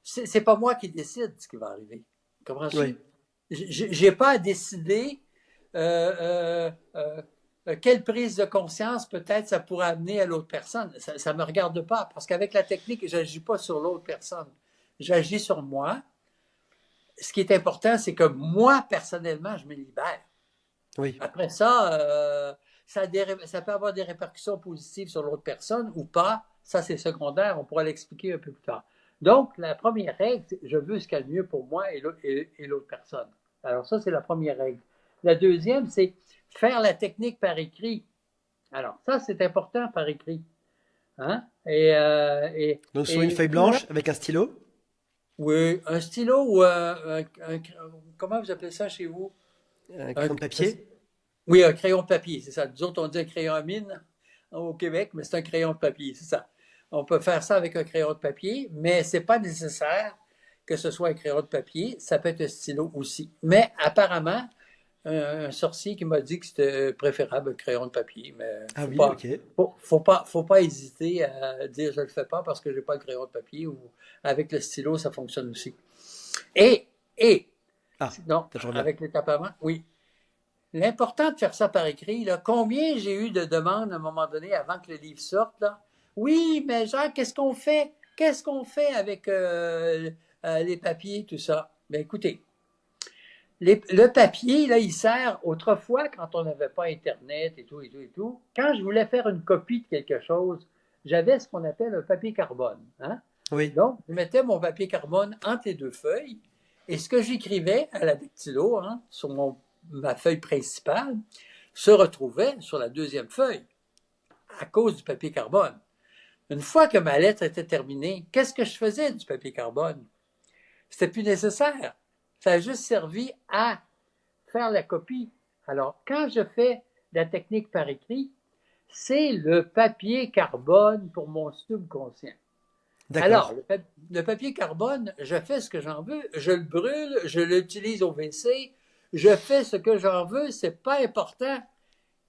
Speaker 2: c'est pas moi qui décide ce qui va arriver.
Speaker 1: Oui,
Speaker 2: Comprends-tu? J'ai pas à décider euh, euh, quelle prise de conscience peut-être ça pourrait amener à l'autre personne. Ça me regarde pas parce qu'avec la technique, j'agis pas sur l'autre personne. J'agis sur moi. Ce qui est important, c'est que moi, personnellement, je me libère.
Speaker 1: oui,
Speaker 2: Après ça, ça peut avoir des répercussions positives sur l'autre personne ou pas. Ça, c'est secondaire. On pourra l'expliquer un peu plus tard. Donc, la première règle, c'est je veux ce qu'il y a de mieux pour moi et l'autre personne. Alors, ça, c'est la première règle. La deuxième, c'est faire la technique par écrit. Alors, ça, c'est important par écrit. Hein?
Speaker 1: donc sur une
Speaker 2: Et
Speaker 1: feuille
Speaker 2: souvent,
Speaker 1: blanche avec un stylo,
Speaker 2: oui, un stylo ou comment vous appelez ça chez vous?
Speaker 1: un
Speaker 2: Un,
Speaker 1: crayon de papier.
Speaker 2: Oui, un crayon de papier, c'est ça. Nous autres, on dit un crayon à mine au Québec, mais c'est un crayon de papier, c'est ça. On peut faire ça avec un crayon de papier, mais c'est pas nécessaire que ce soit un crayon de papier. Ça peut être un stylo aussi. Mais apparemment, un sorcier qui m'a dit que c'était préférable un crayon de papier, mais
Speaker 1: Ah oui, ok.
Speaker 2: faut pas hésiter à dire je le fais pas parce que j'ai pas le crayon de papier ou avec le stylo, ça fonctionne aussi. Et, et,
Speaker 1: Ah,
Speaker 2: non,
Speaker 1: je reviens.
Speaker 2: avec l'étape avant, oui. L'important de faire ça par écrit, là, combien j'ai eu de demandes à un moment donné avant que le livre sorte, là? Oui, mais genre, qu'est-ce qu'on fait? Qu'est-ce qu'on fait avec les papiers, tout ça? Ben écoutez, le papier, là, il sert autrefois, quand on n'avait pas Internet et tout, et tout, et tout. Quand je voulais faire une copie de quelque chose, j'avais ce qu'on appelle un papier carbone. Hein?
Speaker 1: Oui,
Speaker 2: Donc, je mettais mon papier carbone entre les deux feuilles et ce que j'écrivais à la dactylo, hein, sur ma feuille principale, se retrouvait sur la deuxième feuille à cause du papier carbone. Une fois que ma lettre était terminée, qu'est-ce que je faisais du papier carbone? C'était plus nécessaire. Ça a juste servi à faire la copie. Alors, quand je fais la technique par écrit, c'est le papier carbone pour mon subconscient. Alors,
Speaker 1: d'accord.
Speaker 2: le papier carbone, je fais ce que j'en veux, je le brûle, je l'utilise au WC, je fais ce que j'en veux, c'est pas important.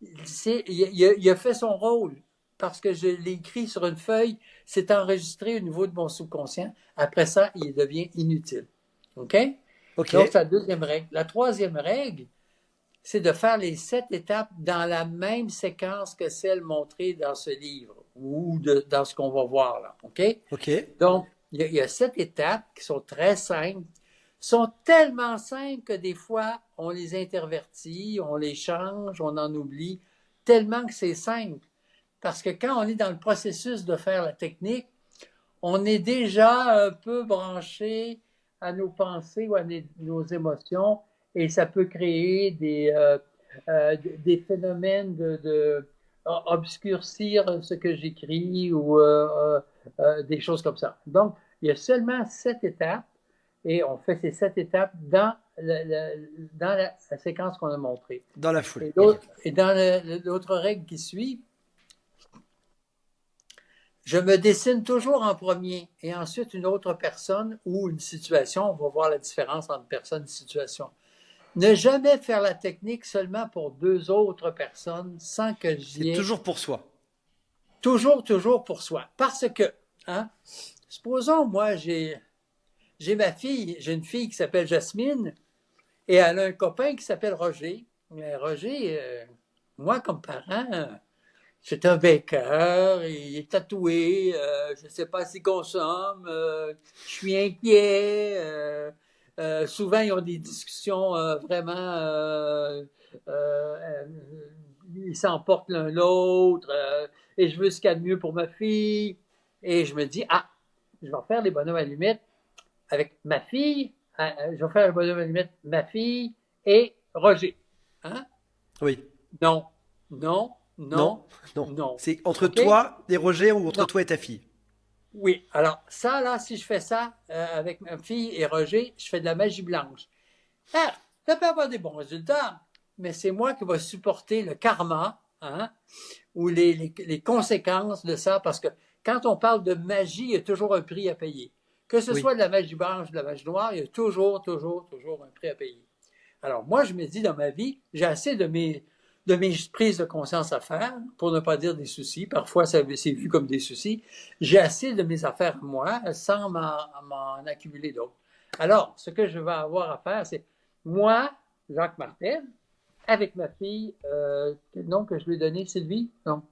Speaker 2: Il a fait son rôle parce que je l'ai écrit sur une feuille, c'est enregistré au niveau de mon subconscient. Après ça, il devient inutile. OK?
Speaker 1: Ok,
Speaker 2: Donc, c'est la deuxième règle. La troisième règle, c'est de faire les 7 étapes dans la même séquence que celle montrée dans ce livre ou dans ce qu'on va voir là. OK?
Speaker 1: ok.
Speaker 2: Donc, il y a 7 étapes qui sont très simples, sont tellement simples que des fois, on les intervertit, on les change, on en oublie, tellement que c'est simple. Parce que quand on est dans le processus de faire la technique, on est déjà un peu branché à nos pensées ou à nos émotions et ça peut créer des phénomènes de obscurcir ce que j'écris ou des choses comme ça. Donc, il y a seulement 7 étapes et on fait ces 7 étapes dans la séquence qu'on a montrée.
Speaker 1: Dans la foulée.
Speaker 2: Et,
Speaker 1: Ok.
Speaker 2: et dans l'autre règle qui suit, je me dessine toujours en premier et ensuite une autre personne ou une situation. On va voir la différence entre personne et situation. Ne jamais faire la technique seulement pour 2 autres personnes sans que j'y
Speaker 1: C'est
Speaker 2: ai
Speaker 1: toujours pour soi.
Speaker 2: toujours pour soi. Parce que, hein, supposons, moi, j'ai ma fille, j'ai une fille qui s'appelle Jasmine et elle a un copain qui s'appelle Roger. Mais Roger, moi, comme parent, c'est un baker, il est tatoué, je ne sais pas s'il consomme, je suis inquiet. Souvent, ils ont des discussions vraiment. Euh, ils s'emportent l'un l'autre, et je veux ce qu'il y a de mieux pour ma fille. Et je me dis, ah, je vais faire les bonhommes allumettes avec ma fille, je vais faire les bonhommes allumettes, ma fille et Roger. Hein?
Speaker 1: Oui.
Speaker 2: Non, non, non,
Speaker 1: Non, non.
Speaker 2: non.
Speaker 1: C'est entre
Speaker 2: OK?
Speaker 1: toi et Roger ou entre
Speaker 2: Non.
Speaker 1: toi et ta fille.
Speaker 2: Oui. Alors, ça, là, si je fais ça avec ma fille et Roger, je fais de la magie blanche. Ah, ça peut avoir des bons résultats, mais c'est moi qui vais supporter le karma, hein, ou les conséquences de ça, parce que quand on parle de magie, il y a toujours un prix à payer. Que ce
Speaker 1: Oui.
Speaker 2: soit de la magie blanche ou de la magie noire, il y a toujours un prix à payer. Alors, moi, je me dis dans ma vie, j'ai assez de mes prises de conscience à faire, pour ne pas dire des soucis. Parfois, c'est vu comme des soucis. J'ai assez de mes affaires à moi, sans m'en accumuler d'autres. Alors, ce que je vais avoir à faire, c'est moi, Jacques Martel, avec ma fille, quel nom que je lui ai donné, Sylvie? Non.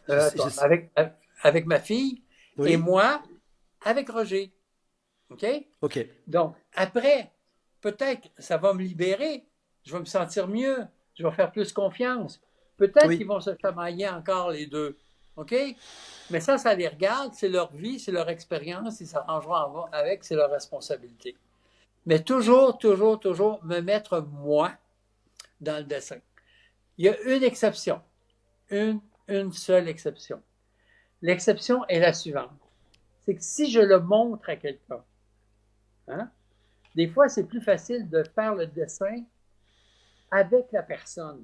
Speaker 1: Je sais, je sais.
Speaker 2: Avec ma fille et
Speaker 1: Oui.
Speaker 2: moi, avec Roger. OK?
Speaker 1: Ok.
Speaker 2: Donc, après, peut-être ça va me libérer, je vais me sentir mieux, je vais faire plus confiance. Peut-être qu'ils
Speaker 1: Oui.
Speaker 2: vont se chamailler encore les deux. OK? Mais ça les regarde, c'est leur vie, c'est leur expérience, ils s'arrangeront avec, c'est leur responsabilité. Mais toujours me mettre moi dans le dessin. Il y a une exception, une seule exception. L'exception est la suivante. C'est que si je le montre à quelqu'un, hein, des fois, c'est plus facile de faire le dessin avec la personne.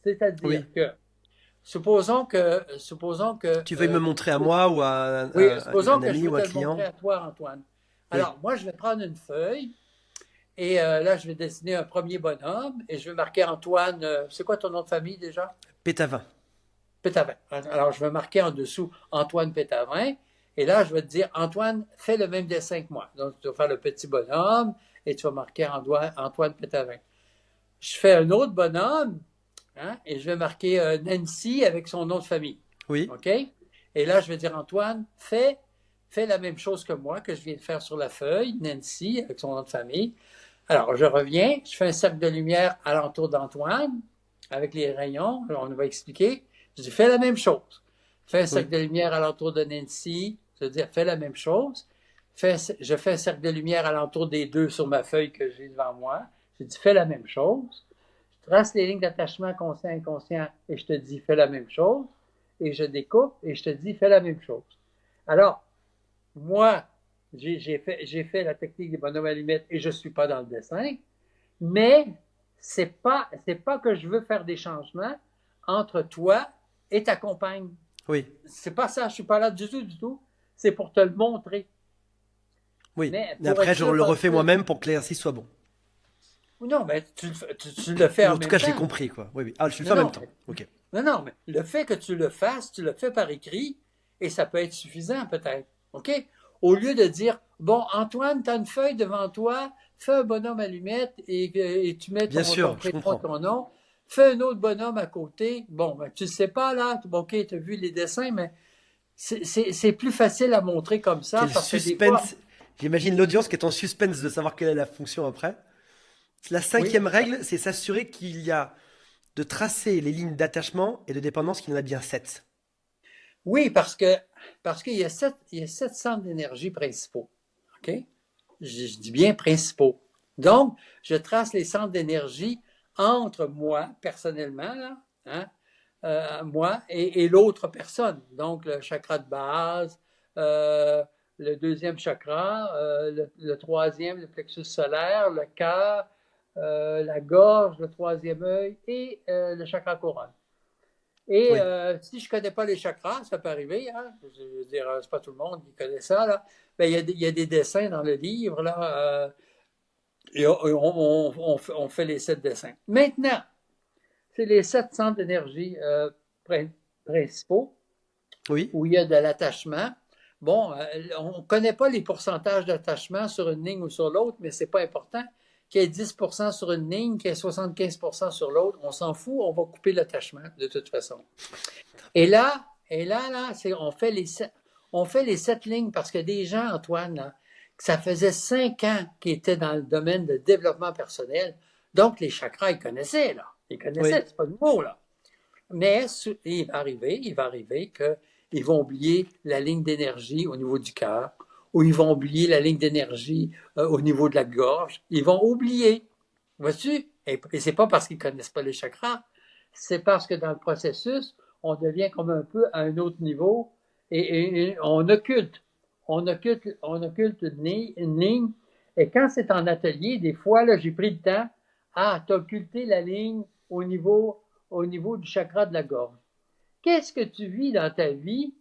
Speaker 2: C'est-à-dire
Speaker 1: Oui.
Speaker 2: que, supposons que,
Speaker 1: Tu veuilles me montrer à moi ou à
Speaker 2: oui, supposons
Speaker 1: un
Speaker 2: que je
Speaker 1: ami
Speaker 2: veux
Speaker 1: ou
Speaker 2: te
Speaker 1: un
Speaker 2: le montrer
Speaker 1: client.
Speaker 2: à toi, Antoine.
Speaker 1: Oui.
Speaker 2: Alors, moi, je vais prendre une feuille et là, je vais dessiner un premier bonhomme et je vais marquer Antoine. C'est quoi ton nom de famille déjà?
Speaker 1: Pétavin.
Speaker 2: Pétavin. Alors, je vais marquer en dessous Antoine Pétavin. Et là, je vais te dire, Antoine, fais le même dessin que moi. Donc, tu vas faire le petit bonhomme et tu vas marquer Antoine Pétavin. Je fais un autre bonhomme, hein, et je vais marquer Nancy avec son nom de famille.
Speaker 1: Oui.
Speaker 2: OK? Et là, je vais dire, Antoine, fais la même chose que moi, que je viens de faire sur la feuille, Nancy avec son nom de famille. Alors, je reviens, je fais un cercle de lumière alentour d'Antoine avec les rayons. Alors, on va expliquer. Je dis, fais la même chose. Fais un cercle
Speaker 1: Oui.
Speaker 2: de lumière alentour de Nancy. Je veux dire, fais la même chose. Je fais un cercle de lumière alentour des deux sur ma feuille que j'ai devant moi. Je dis, fais la même chose. Je trace les lignes d'attachement conscient-inconscient et je te dis, fais la même chose. Et je découpe et je te dis, fais la même chose. Alors, moi, j'ai fait la technique des bonhommes allumettes et je ne suis pas dans le dessin, mais c'est pas que je veux faire des changements entre toi et ta compagne.
Speaker 1: Oui.
Speaker 2: C'est pas ça, je suis pas là du tout, du tout. C'est pour te le montrer.
Speaker 1: Oui.
Speaker 2: Mais
Speaker 1: Et
Speaker 2: pour être
Speaker 1: après, je
Speaker 2: sûr,
Speaker 1: le refais moi-même pour que l'exercice soit bon.
Speaker 2: non, mais tu le fais
Speaker 1: Ou
Speaker 2: en
Speaker 1: en tout
Speaker 2: même
Speaker 1: cas, je l'ai
Speaker 2: temps.
Speaker 1: compris, quoi. Oui, oui. Ah, je le
Speaker 2: Non,
Speaker 1: fais en même
Speaker 2: non,
Speaker 1: temps. Ok.
Speaker 2: non, non, mais le fait que tu le fasses, tu le fais par écrit et ça peut être suffisant peut-être. OK? Au lieu de dire, bon, Antoine, tu as une feuille devant toi, fais un bonhomme allumette et tu mets
Speaker 1: Bien
Speaker 2: ton
Speaker 1: sûr, je
Speaker 2: prénom et
Speaker 1: comprends.
Speaker 2: ton nom. Fais un autre bonhomme à côté. Bon, ben, tu ne sais pas là. Bon, OK, tu as vu les dessins, mais c'est plus facile à montrer comme ça
Speaker 1: Quel
Speaker 2: parce que des fois,
Speaker 1: suspense. J'imagine l'audience qui est en suspense de savoir quelle est la fonction après. La
Speaker 2: oui,
Speaker 1: cinquième règle, c'est s'assurer qu'il y a de tracer les lignes d'attachement et de dépendance, qu'il y en a bien 7.
Speaker 2: oui, parce qu'il y a sept centres d'énergie principaux. OK? Je dis bien principaux. Donc, je trace les centres d'énergie entre moi, personnellement, là, hein, moi et l'autre personne. Donc, le chakra de base, euh, le deuxième chakra, le troisième, le plexus solaire, le cœur, la gorge, le troisième œil et le chakra couronne. Et
Speaker 1: Oui,
Speaker 2: si je ne connais pas les chakras, ça peut arriver, hein, je veux dire, c'est pas tout le monde qui connaît ça, là. Ben, il y a des dessins dans le livre, là, et on fait les 7 dessins. Maintenant, c'est les 7 centres d'énergie principaux
Speaker 1: oui,
Speaker 2: où il y a de l'attachement. Bon, on ne connaît pas les pourcentages d'attachement sur une ligne ou sur l'autre, mais ce n'est pas important. Qu'il y ait 10% sur une ligne, qu'il y ait 75% sur l'autre, on s'en fout, on va couper l'attachement de toute façon. Et là, on fait les 7 lignes parce que des gens, Antoine, là, ça faisait 5 ans qu'ils étaient dans le domaine de développement personnel. Donc, les chakras, ils connaissaient, là. Ils connaissaient,
Speaker 1: oui,
Speaker 2: c'est pas nouveau, là. Mais il va arriver qu'ils vont oublier la ligne d'énergie au niveau du cœur, ou ils vont oublier la ligne d'énergie au niveau de la gorge. Ils vont oublier. Vois-tu? Et c'est pas parce qu'ils connaissent pas les chakras, c'est parce que dans le processus, on devient comme un peu à un autre niveau et on occulte. On occulte une ligne. Et quand c'est en atelier, des fois, là, j'ai pris le temps à t'occulter la ligne au niveau, au niveau du chakra de la gorge. Qu'est-ce que tu vis dans ta vie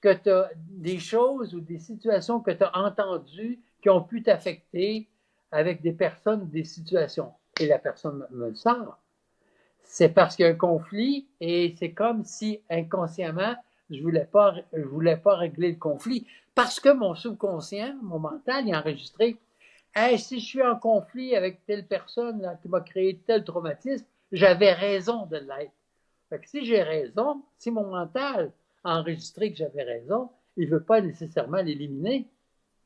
Speaker 2: que tu as des choses ou des situations que tu as entendues qui ont pu t'affecter avec des personnes, des situations? Et la personne me le sort. C'est parce qu'il y a un conflit et c'est comme si inconsciemment, je voulais pas régler le conflit parce que mon subconscient, mon mental, il a enregistré. Hey, si je suis en conflit avec telle personne là, qui m'a créé tel traumatisme, j'avais raison de l'être. Fait que si j'ai raison, si mon mental a enregistré que j'avais raison, il ne veut pas nécessairement l'éliminer.
Speaker 1: oui,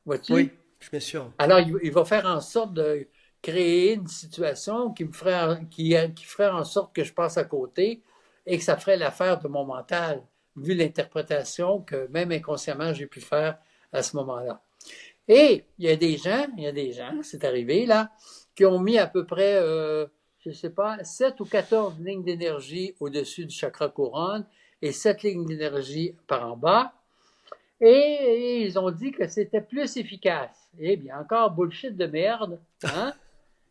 Speaker 2: Vois-tu?
Speaker 1: je suis bien sûr.
Speaker 2: Alors, il va faire en sorte de créer une situation qui ferait en sorte que je passe à côté et que ça ferait l'affaire de mon mental, vu l'interprétation que même inconsciemment j'ai pu faire à ce moment-là. Et il y a des gens, c'est arrivé là, qui ont mis à peu près, je ne sais pas, 7 ou 14 lignes d'énergie au-dessus du chakra couronne et 7 lignes d'énergie par en bas. Et ils ont dit que c'était plus efficace. Eh bien, encore bullshit de merde. Hein?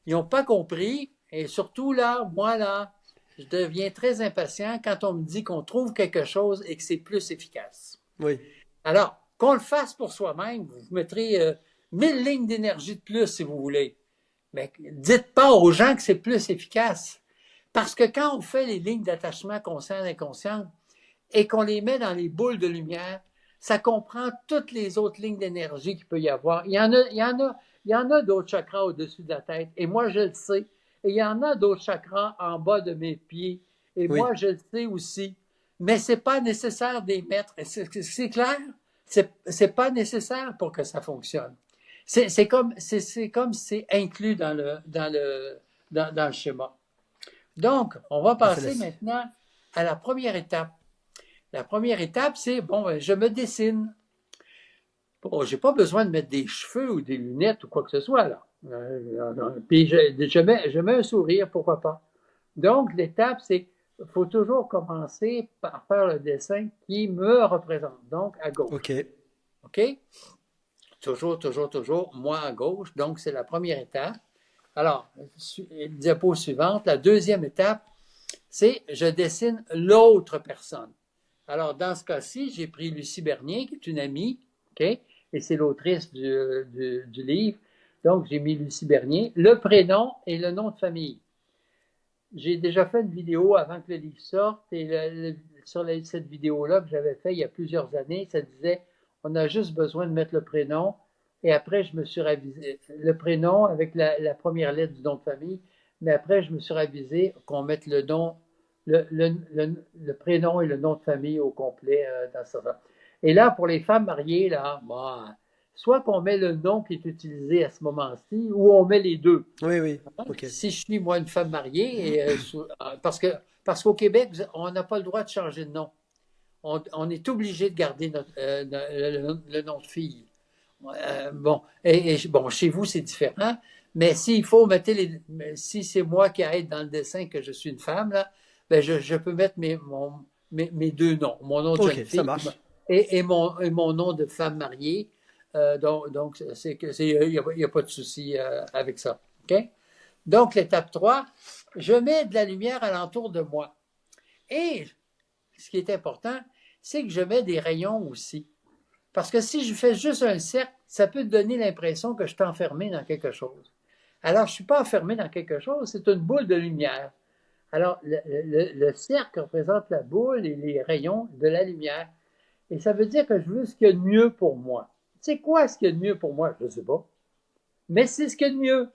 Speaker 2: Ils n'ont pas compris Et surtout là, moi là, je deviens très impatient quand on me dit qu'on trouve quelque chose et que c'est plus efficace.
Speaker 1: Oui.
Speaker 2: Alors, qu'on le fasse pour soi-même, vous mettrez 1000 lignes d'énergie de plus si vous voulez. Mais dites pas aux gens que c'est plus efficace. Parce que quand on fait les lignes d'attachement conscientes et inconscientes et qu'on les met dans les boules de lumière, ça comprend toutes les autres lignes d'énergie qu'il peut y avoir. Il y en a d'autres chakras au-dessus de la tête. Et moi, je le sais. Et il y en a d'autres chakras en bas de mes pieds. Et moi,
Speaker 1: Oui.
Speaker 2: je le sais aussi. Mais c'est pas nécessaire d'y mettre. C'est clair? C'est pas nécessaire pour que ça fonctionne. C'est comme c'est inclus dans le schéma. Donc, on va
Speaker 1: Je te
Speaker 2: passer
Speaker 1: laisse.
Speaker 2: maintenant à la première étape. La première étape, c'est, bon, je me dessine. Bon, j'ai pas besoin de mettre des cheveux ou des lunettes ou quoi que ce soit, là. Puis je mets un sourire, pourquoi pas. Donc, l'étape, c'est, il faut toujours commencer par faire le dessin qui me représente, donc à
Speaker 1: Ok.
Speaker 2: gauche. OK? Toujours, moi à gauche. Donc, c'est la première étape. Alors, diapo suivante, la deuxième étape, c'est je dessine l'autre personne. Alors, dans ce cas-ci, j'ai pris Lucie Bernier, qui est une amie, OK? Et c'est l'autrice du livre. Donc, j'ai mis Lucie Bernier, le prénom et le nom de famille. J'ai déjà fait une vidéo avant que le livre sorte, et sur cette vidéo-là que j'avais fait il y a plusieurs années, ça disait, on a juste besoin de mettre le prénom, et après, je me suis ravisé, le prénom avec la première lettre du nom de famille, mais après, je me suis ravisé qu'on mette le nom, le prénom et le nom de famille au complet dans ça. Et là, pour les femmes mariées, là, bon, soit qu'on met le nom qui est utilisé à ce moment-ci, ou on met les deux.
Speaker 1: Oui, oui. Ok.
Speaker 2: Si je suis, moi, une femme mariée, parce qu'au Québec, on n'a pas le droit de changer de nom. On est obligé de garder le nom de fille. Bon, bon, chez vous, c'est différent, mais s'il faut mettre si c'est moi qui aide dans le dessin que je suis une femme, là, ben je peux mettre mes deux noms, mon nom de
Speaker 1: Ok,
Speaker 2: jeune
Speaker 1: ça
Speaker 2: fille
Speaker 1: marche.
Speaker 2: et mon nom de femme mariée. Donc il n'y a pas de souci avec ça. OK? Donc, l'étape 3, je mets de la lumière alentour de moi. Et ce qui est important, c'est que je mets des rayons aussi. Parce que si je fais juste un cercle, ça peut donner l'impression que je suis enfermé dans quelque chose. Alors, je ne suis pas enfermé dans quelque chose, c'est une boule de lumière. Alors, le cercle représente la boule et les rayons de la lumière. Et ça veut dire que je veux ce qu'il y a de mieux pour moi. C'est quoi ce qu'il y a de mieux pour moi? Je ne sais pas. Mais c'est ce qu'il y a de mieux.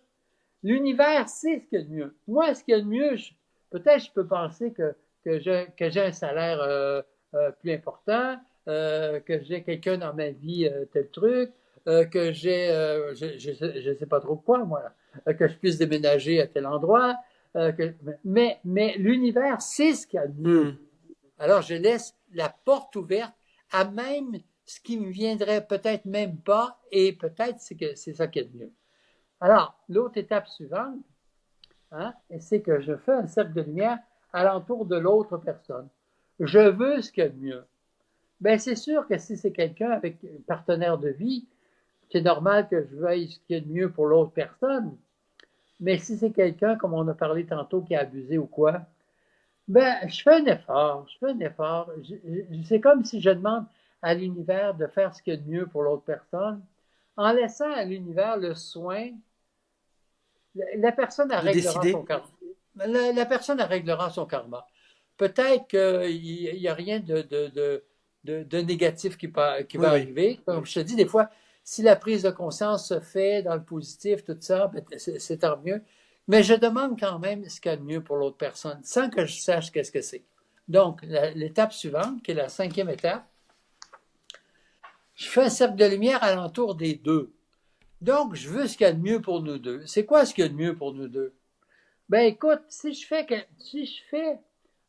Speaker 2: L'univers sait ce qu'il y a de mieux. Moi, ce qu'il y a de mieux, peut-être je peux penser que j'ai un salaire plus important, que j'ai quelqu'un dans ma vie, tel truc, que je sais pas trop quoi, moi, que je puisse déménager à tel endroit. Mais l'univers sait ce qu'il y a de mieux.
Speaker 1: Hmm.
Speaker 2: Alors, je laisse la porte ouverte à même ce qui me viendrait peut-être même pas, et peut-être c'est ça qu'il y a de mieux. Alors, l'autre étape suivante, hein, c'est que je fais un cercle de lumière alentour de l'autre personne. Je veux ce qu'il y a de mieux. Bien, c'est sûr que si c'est quelqu'un avec un partenaire de vie, c'est normal que je veuille ce qu'il y a de mieux pour l'autre personne. Mais si c'est quelqu'un, comme on a parlé tantôt, qui a abusé ou quoi, ben, je fais un effort. Je fais un effort. C'est comme si je demande à l'univers de faire ce qu'il y a de mieux pour l'autre personne, en laissant à l'univers le soin. La personne
Speaker 1: De
Speaker 2: réglera son
Speaker 1: décider.
Speaker 2: karma. La personne réglera son karma. Peut-être qu'il n'y a rien de négatif qui
Speaker 1: Oui,
Speaker 2: va
Speaker 1: oui.
Speaker 2: arriver. Comme je te dis, des fois, si la prise de conscience se fait dans le positif, tout ça, ben, c'est tant mieux. Mais je demande quand même ce qu'il y a de mieux pour l'autre personne, sans que je sache qu'est-ce que c'est. Donc, l'étape suivante, qui est la cinquième étape, je fais un cercle de lumière alentour des deux. Donc, je veux ce qu'il y a de mieux pour nous deux. C'est quoi ce qu'il y a de mieux pour nous deux? Ben écoute, si je fais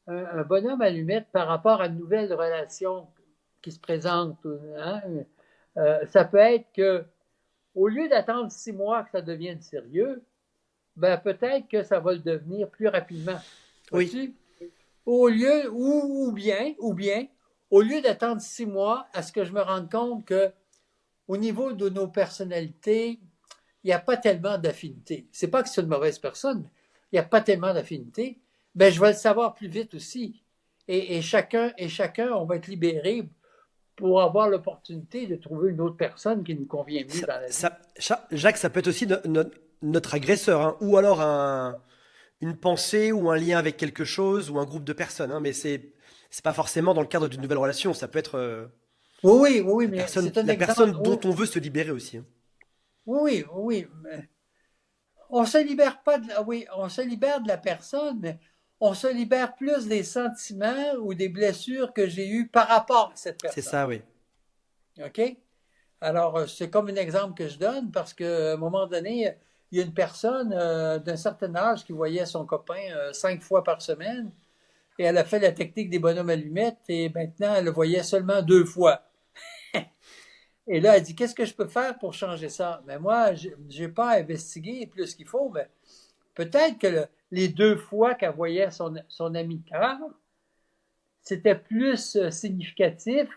Speaker 2: un bonhomme allumette par rapport à une nouvelle relation qui se présente, hein, ça peut être que au lieu d'attendre 6 mois que ça devienne sérieux, ben peut-être que ça va le devenir plus rapidement.
Speaker 1: Oui.
Speaker 2: Vois-tu? Ou bien, au lieu d'attendre 6 mois à ce que je me rende compte que au niveau de nos personnalités, il n'y a pas tellement d'affinité. C'est pas que c'est une mauvaise personne. il n'y a pas tellement d'affinité, ben, je vais le savoir plus vite aussi. Et chacun, on va être libéré pour avoir l'opportunité de trouver une autre personne qui nous convient mieux dans la vie.
Speaker 1: Jacques, ça peut être aussi notre agresseur, hein, ou alors une pensée ou un lien avec quelque chose ou un groupe de personnes, hein, mais c'est pas forcément dans le cadre d'une nouvelle relation. Ça peut être
Speaker 2: Oui, mais c'est un
Speaker 1: la
Speaker 2: exemple.
Speaker 1: personne dont on veut se libérer aussi, hein.
Speaker 2: Oui. Mais on se libère pas de, oui, on se libère de la personne, mais on se libère plus des sentiments ou des blessures que j'ai eues par rapport à cette
Speaker 1: C'est
Speaker 2: personne.
Speaker 1: ça, oui.
Speaker 2: OK? Alors, c'est comme un exemple que je donne parce qu'à un moment donné, il y a une personne d'un certain âge qui voyait son copain 5 fois par semaine et elle a fait la technique des bonhommes allumettes et maintenant elle le voyait seulement 2 fois. Et là, elle dit, qu'est-ce que je peux faire pour changer ça? Mais moi, je n'ai pas investigué plus qu'il faut, mais peut-être que les 2 fois qu'elle voyait son ami de cœur, c'était plus significatif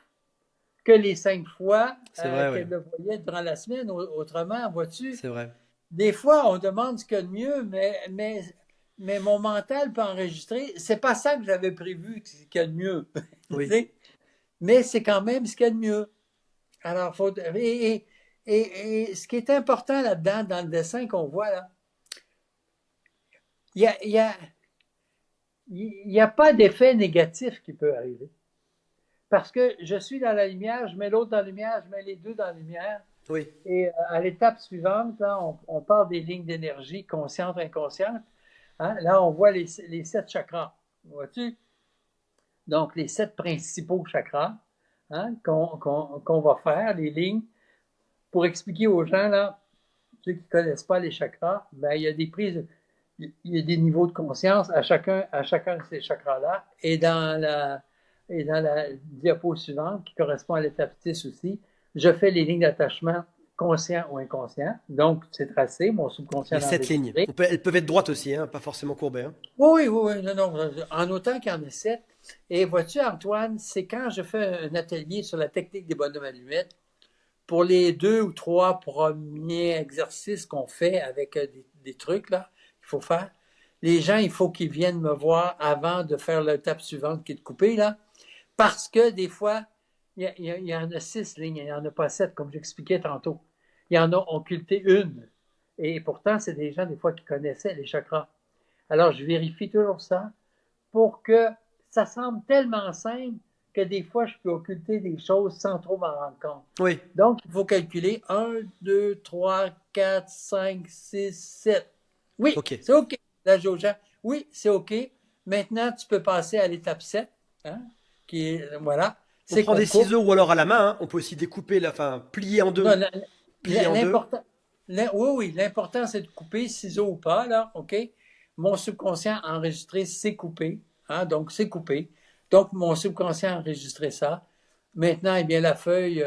Speaker 2: que les 5 fois
Speaker 1: C'est vrai, oui.
Speaker 2: qu'elle le voyait durant la semaine. Autrement, vois-tu,
Speaker 1: C'est vrai.
Speaker 2: des fois, on demande ce qu'il y a de mieux, mais mon mental peut enregistrer. C'est pas ça que j'avais prévu qu'il y a de mieux.
Speaker 1: Oui.
Speaker 2: Mais c'est quand même ce qu'il y a de mieux. Alors, et ce qui est important là-dedans, dans le dessin qu'on voit là, il y a, il y a, il y a pas d'effet négatif qui peut arriver. Parce que je suis dans la lumière, je mets l'autre dans la lumière, je mets les deux dans la lumière.
Speaker 1: Oui.
Speaker 2: Et à l'étape suivante, là, on parle des lignes d'énergie conscientes, inconscientes. Hein? Là, on voit les 7 chakras. Vois-tu? Donc, les 7 principaux chakras, hein, qu'on va faire, les lignes, pour expliquer aux gens, là, ceux qui ne connaissent pas les chakras, ben, il y a des prises, il y a des niveaux de conscience à chacun de ces chakras-là. Et dans la diapo suivante, qui correspond à l'étape 6 aussi, je fais les lignes d'attachement conscient ou inconscient. Donc, c'est tracé, mon subconscient
Speaker 1: Les
Speaker 2: l'a
Speaker 1: 7 lignes.
Speaker 2: enregistré.
Speaker 1: Elles peuvent être droites aussi, hein, pas forcément courbées, hein.
Speaker 2: Oui, non, en autant qu'il y en ait 7. Et vois-tu, Antoine, c'est quand je fais un atelier sur la technique des bonhommes allumettes, pour les 2 ou 3 premiers exercices qu'on fait avec des trucs là, qu'il faut faire, les gens, il faut qu'ils viennent me voir avant de faire l'étape suivante qui est de couper, là, parce que des fois, il y en a 6 lignes, il n'y en a pas 7, comme j'expliquais tantôt. Il y en a occulté une. Et pourtant, c'est des gens, des fois, qui connaissaient les chakras. Alors, je vérifie toujours ça pour que ça semble tellement simple que des fois, je peux occulter des choses sans trop m'en rendre compte.
Speaker 1: Oui.
Speaker 2: Donc, il faut calculer 1, 2, 3, 4, 5, 6, 7. Oui,
Speaker 1: Ok.
Speaker 2: c'est OK. La jauge. Oui, c'est OK. Maintenant, tu peux passer à l'étape 7, hein, qui est, voilà,
Speaker 1: On
Speaker 2: c'est
Speaker 1: prend
Speaker 2: qu'on
Speaker 1: des
Speaker 2: coupe.
Speaker 1: ciseaux ou alors à la main, hein. On peut aussi découper, enfin, plier en
Speaker 2: Non,
Speaker 1: deux. Plier en deux.
Speaker 2: l'important, oui, l'important, c'est de couper, ciseaux ou pas, là, OK? Mon subconscient a enregistré, c'est coupé, hein, donc c'est coupé. Donc, mon subconscient a enregistré ça. Maintenant, eh bien, la feuille,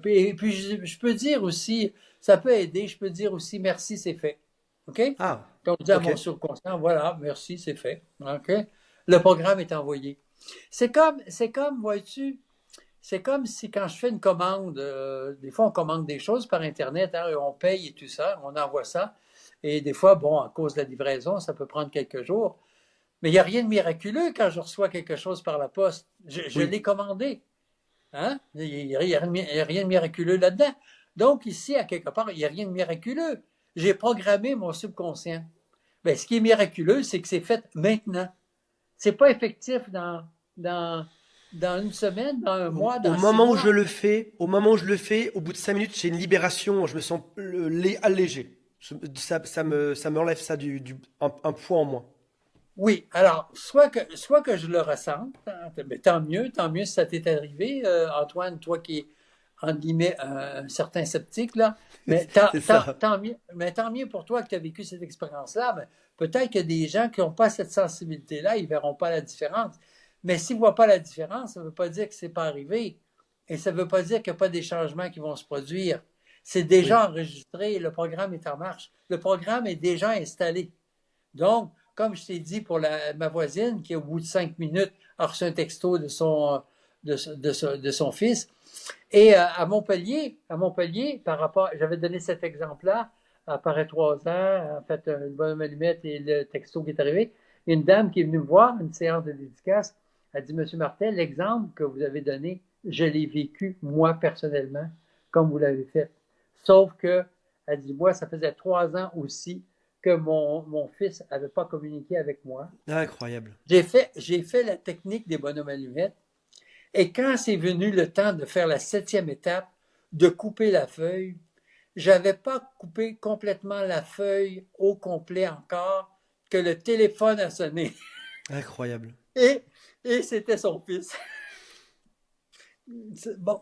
Speaker 2: et puis je peux dire aussi, ça peut aider, je peux dire aussi, merci, c'est fait. OK?
Speaker 1: Ah,
Speaker 2: Donc, je dis à
Speaker 1: ok.
Speaker 2: mon subconscient, voilà, merci, c'est fait. OK? Le programme est envoyé. Vois-tu, c'est comme si quand je fais une commande, des fois on commande des choses par Internet, hein, et on paye et tout ça, on envoie ça. Et des fois, bon, à cause de la livraison, ça peut prendre quelques jours. Mais il n'y a rien de miraculeux quand je reçois quelque chose par la poste. Je
Speaker 1: Oui.
Speaker 2: l'ai commandé. Hein? Il n'y a rien de miraculeux là-dedans. Donc ici, à quelque part, il n'y a rien de miraculeux. J'ai programmé mon subconscient. Ben, ce qui est miraculeux, c'est que c'est fait maintenant. C'est pas effectif dans une semaine, dans un mois,
Speaker 1: Au
Speaker 2: dans six
Speaker 1: moment où
Speaker 2: mois.
Speaker 1: je le fais, au bout de 5 minutes, j'ai une libération. Je me sens allégé. Ça m'enlève ça un poids en moins.
Speaker 2: Oui, alors, soit que je le ressente, hein, mais tant mieux si ça t'est arrivé, Antoine, toi qui es, entre guillemets, un certain sceptique, là,
Speaker 1: C'est ça.
Speaker 2: mais tant mieux pour toi que tu as vécu cette expérience-là, mais peut-être qu'il y a des gens qui n'ont pas cette sensibilité-là, ils ne verront pas la différence. Mais s'ils ne voient pas la différence, ça ne veut pas dire que ce n'est pas arrivé. Et ça ne veut pas dire qu'il n'y a pas des changements qui vont se produire. C'est
Speaker 1: Oui.
Speaker 2: déjà enregistré, le programme est en marche. Le programme est déjà installé. Donc, comme je t'ai dit pour ma voisine, qui au bout de 5 minutes a reçu un texto de son fils. Et à Montpellier, par rapport, j'avais donné cet exemple-là, après 3 ans, en fait, une bonne allumette et le texto qui est arrivé. Il y a une dame qui est venue me voir, une séance de dédicace. Elle dit, Monsieur Martel, l'exemple que vous avez donné, je l'ai vécu, moi, personnellement, comme vous l'avez fait. Sauf que, elle dit, moi, ça faisait 3 ans aussi que mon fils n'avait pas communiqué avec moi.
Speaker 1: Ah, incroyable.
Speaker 2: J'ai fait la technique des bonhommes allumettes. Et quand c'est venu le temps de faire la 7e étape, de couper la feuille, j'avais pas coupé complètement la feuille au complet encore, que le téléphone a sonné.
Speaker 1: Incroyable.
Speaker 2: Et, et c'était son fils. Bon,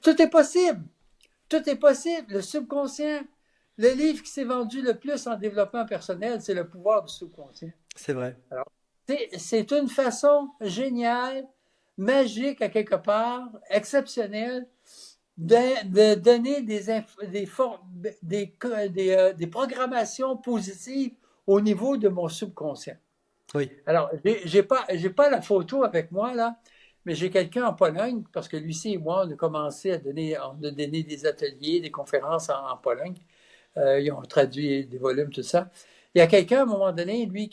Speaker 2: tout est possible. Tout est possible. Le subconscient. Le livre qui s'est vendu le plus en développement personnel, c'est Le pouvoir du subconscient.
Speaker 1: C'est vrai.
Speaker 2: Alors, c'est une façon géniale, magique à quelque part, exceptionnelle, de donner des programmations positives au niveau de mon subconscient.
Speaker 1: Oui.
Speaker 2: Alors, j'ai pas la photo avec moi, là, mais j'ai quelqu'un en Pologne, parce que Lucie et moi, on a commencé à donner des ateliers, des conférences en Pologne. Ils ont traduit des volumes, tout ça. Il y a quelqu'un, à un moment donné, lui,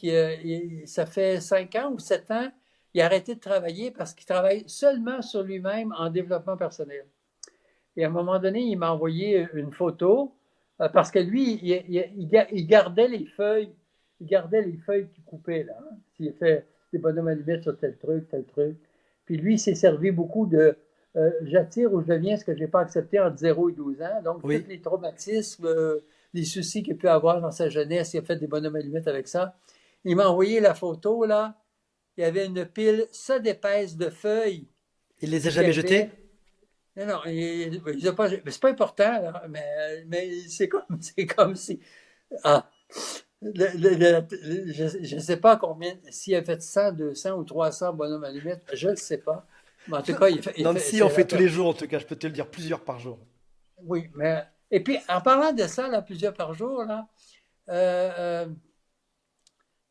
Speaker 2: ça fait 5 ans ou 7 ans, il a arrêté de travailler parce qu'il travaille seulement sur lui-même en développement personnel. Et à un moment donné, il m'a envoyé une photo parce que lui, il gardait les feuilles. Il gardait les feuilles qu'il coupait, là. Hein. S'il fait des bonhommes allumettes sur tel truc, tel truc. Puis lui, il s'est servi beaucoup de j'attire ou je deviens ce que je n'ai pas accepté entre 0 et 12 ans. Donc,
Speaker 1: Oui.
Speaker 2: tous les traumatismes, les soucis qu'il peut avoir dans sa jeunesse, il a fait des bonhommes allumettes avec ça. Il m'a envoyé la photo, là. Il y avait une pile, ça d'épaisse de feuilles.
Speaker 1: Il les a jamais jetés?
Speaker 2: Non, il a pas, mais c'est pas important, là, mais c'est comme si. Ah, je ne sais pas combien, s'il a fait 100, 200 ou 300 bonhommes allumettes, je ne sais pas. Mais en tout cas,
Speaker 1: Nancy en fait tous les jours, en tout cas, je peux te le dire, plusieurs par jour.
Speaker 2: oui, mais. Et puis, en parlant de ça, là, plusieurs par jour, là, euh,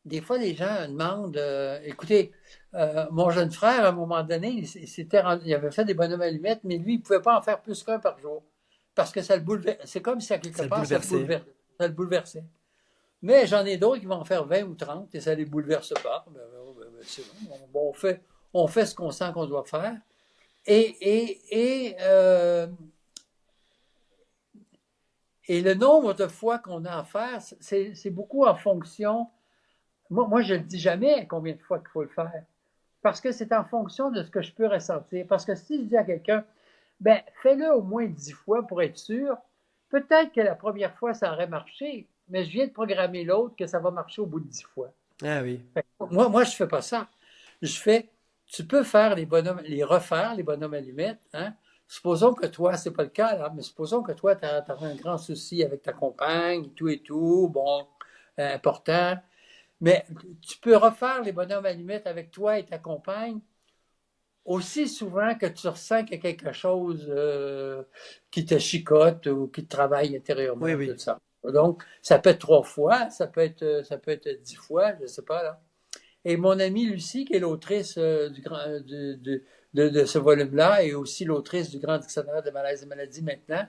Speaker 2: des fois, les gens demandent, écoutez, mon jeune frère, à un moment donné, il avait fait des bonhommes allumettes, mais lui, il ne pouvait pas en faire plus qu'un par jour. Parce que ça le bouleversait. C'est comme si, à quelque
Speaker 1: Ça le
Speaker 2: part,
Speaker 1: bouleversait.
Speaker 2: ça le bouleversait. Mais j'en ai d'autres qui vont en faire 20 ou 30 et ça ne les bouleverse pas. C'est bon. On fait ce qu'on sent qu'on doit faire. Et le nombre de fois qu'on a à faire, c'est beaucoup en fonction. Moi, je ne le dis jamais combien de fois qu'il faut le faire. Parce que c'est en fonction de ce que je peux ressentir. Parce que si je dis à quelqu'un, ben, fais-le au moins 10 fois pour être sûr, peut-être que la première fois, ça aurait marché, mais je viens de programmer l'autre que ça va marcher au bout de 10 fois.
Speaker 1: Ah oui.
Speaker 2: Moi, je ne fais pas ça. Tu peux faire les refaire, les bonhommes allumettes, hein? Supposons que toi, c'est pas le cas, là, mais supposons que toi, tu as un grand souci avec ta compagne, et tout, bon, important. Mais tu peux refaire les bonhommes allumettes avec toi et ta compagne aussi souvent que tu ressens qu'il y a quelque chose qui te chicote ou qui te travaille intérieurement,
Speaker 1: Oui, oui.
Speaker 2: tout ça. Donc, ça peut être 3 fois, ça peut être 10 fois, je ne sais pas, là. Et mon amie Lucie, qui est l'autrice de ce volume-là, et aussi l'autrice du Grand Dictionnaire des malaises et maladies maintenant,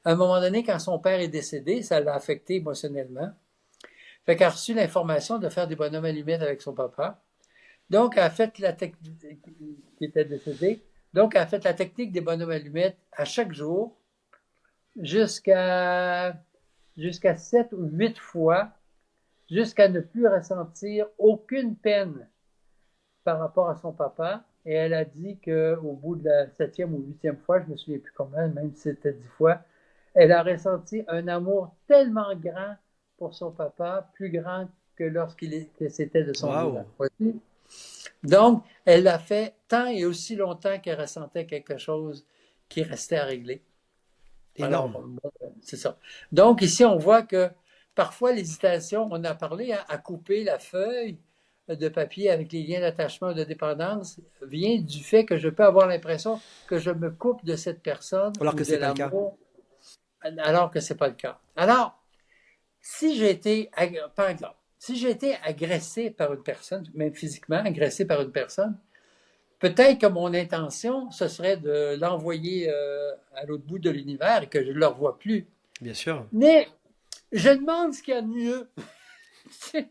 Speaker 2: à un moment donné, quand son père est décédé, ça l'a affecté émotionnellement. Fait qu'elle a reçu l'information de faire des bonhommes allumettes avec son papa. Donc, elle a fait la technique qui était décédé. Donc, elle a fait la technique des bonhommes allumettes à chaque jour jusqu'à 7 ou 8 fois, jusqu'à ne plus ressentir aucune peine par rapport à son papa. Et elle a dit qu'au bout de la 7e ou 8e fois, je ne me souviens plus combien, même si c'était 10 fois, elle a ressenti un amour tellement grand pour son papa, plus grand que que c'était de son
Speaker 1: Waouh.
Speaker 2: vivant. Donc, elle l'a fait tant et aussi longtemps qu'elle ressentait quelque chose qui restait à régler. Alors,
Speaker 1: Énorme.
Speaker 2: bon, c'est ça. Donc, ici, on voit que parfois, l'hésitation, on a parlé à couper la feuille de papier avec les liens d'attachement ou de dépendance, vient du fait que je peux avoir l'impression que je me coupe de cette personne
Speaker 1: Alors
Speaker 2: ou
Speaker 1: que
Speaker 2: de
Speaker 1: c'est pas le cas.
Speaker 2: l'amour, alors que ce n'est pas le cas. Alors, si j'ai été, par exemple, si j'ai été agressé par une personne, même physiquement agressé par une personne, peut-être que mon intention, ce serait de l'envoyer à l'autre bout de l'univers et que je ne le revoie plus.
Speaker 1: Bien sûr.
Speaker 2: Mais Je demande ce qu'il y a de mieux.
Speaker 1: Tu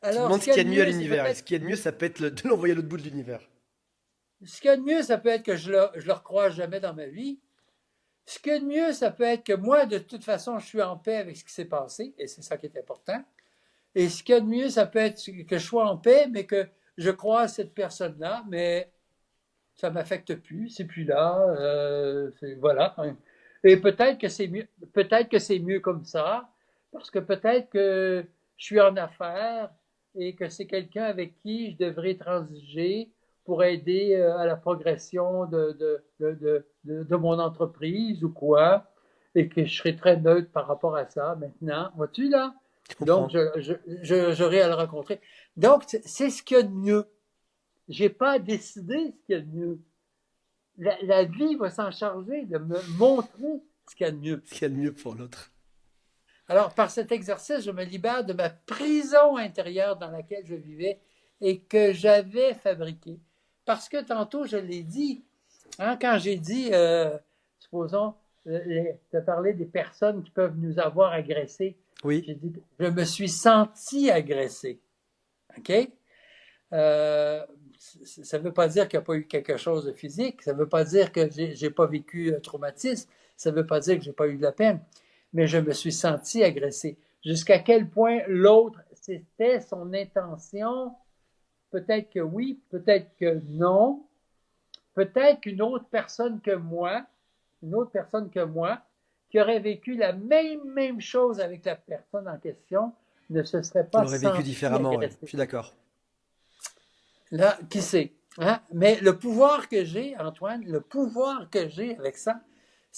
Speaker 2: Alors,
Speaker 1: demandes
Speaker 2: ce
Speaker 1: ce
Speaker 2: qu'il y a
Speaker 1: qu'il y a
Speaker 2: de
Speaker 1: de mieux à
Speaker 2: mieux, c'est
Speaker 1: l'univers. Et
Speaker 2: peut-être.
Speaker 1: ce qu'il y a de mieux, ça peut être de l'envoyer à l'autre bout de l'univers.
Speaker 2: Ce qu'il y a de mieux, ça peut être que je le recroise jamais dans ma vie. Ce qu'il y a de mieux, ça peut être que moi, de toute façon, je suis en paix avec ce qui s'est passé, et c'est ça qui est important. Et ce qu'il y a de mieux, ça peut être que je sois en paix, mais que je croise cette personne-là, mais ça m'affecte plus, c'est plus là, voilà. Et peut-être que c'est mieux comme ça, parce que peut-être que je suis en affaires et que c'est quelqu'un avec qui je devrais transiger pour aider à la progression de mon entreprise ou quoi, et que je serai très neutre par rapport à ça maintenant. Vois-tu là?
Speaker 1: Je
Speaker 2: Donc,
Speaker 1: comprends.
Speaker 2: j'aurai à le rencontrer. Donc, c'est ce qu'il y a de mieux. J'ai pas décidé ce qu'il y a de mieux. La vie va s'en charger de me montrer ce qu'il y a de mieux.
Speaker 1: Ce qu'il y a de mieux pour l'autre.
Speaker 2: Alors, par cet exercice, je me libère de ma prison intérieure dans laquelle je vivais et que j'avais fabriquée. Parce que tantôt, je l'ai dit, hein, quand j'ai dit, supposons, tu as parlé des personnes qui peuvent nous avoir agressés.
Speaker 1: Oui.
Speaker 2: J'ai dit, je me suis senti agressé. OK? Euh, ça ne veut pas dire qu'il n'y a pas eu quelque chose de physique, ça ne veut pas dire que je n'ai pas vécu un traumatisme, ça ne veut pas dire que je n'ai pas eu de la peine, mais je me suis senti agressé. Jusqu'à quel point l'autre, c'était son intention, peut-être que oui, peut-être que non, peut-être qu'une autre personne que moi, une autre personne que moi, qui aurait vécu la même chose avec la personne en question, ne se serait
Speaker 1: On
Speaker 2: pas
Speaker 1: l'aurait vécu
Speaker 2: senti
Speaker 1: différemment, ouais. Je
Speaker 2: agressé.
Speaker 1: suis d'accord.
Speaker 2: Là, qui sait? Hein? Mais le pouvoir que j'ai, Antoine, le pouvoir que j'ai avec ça,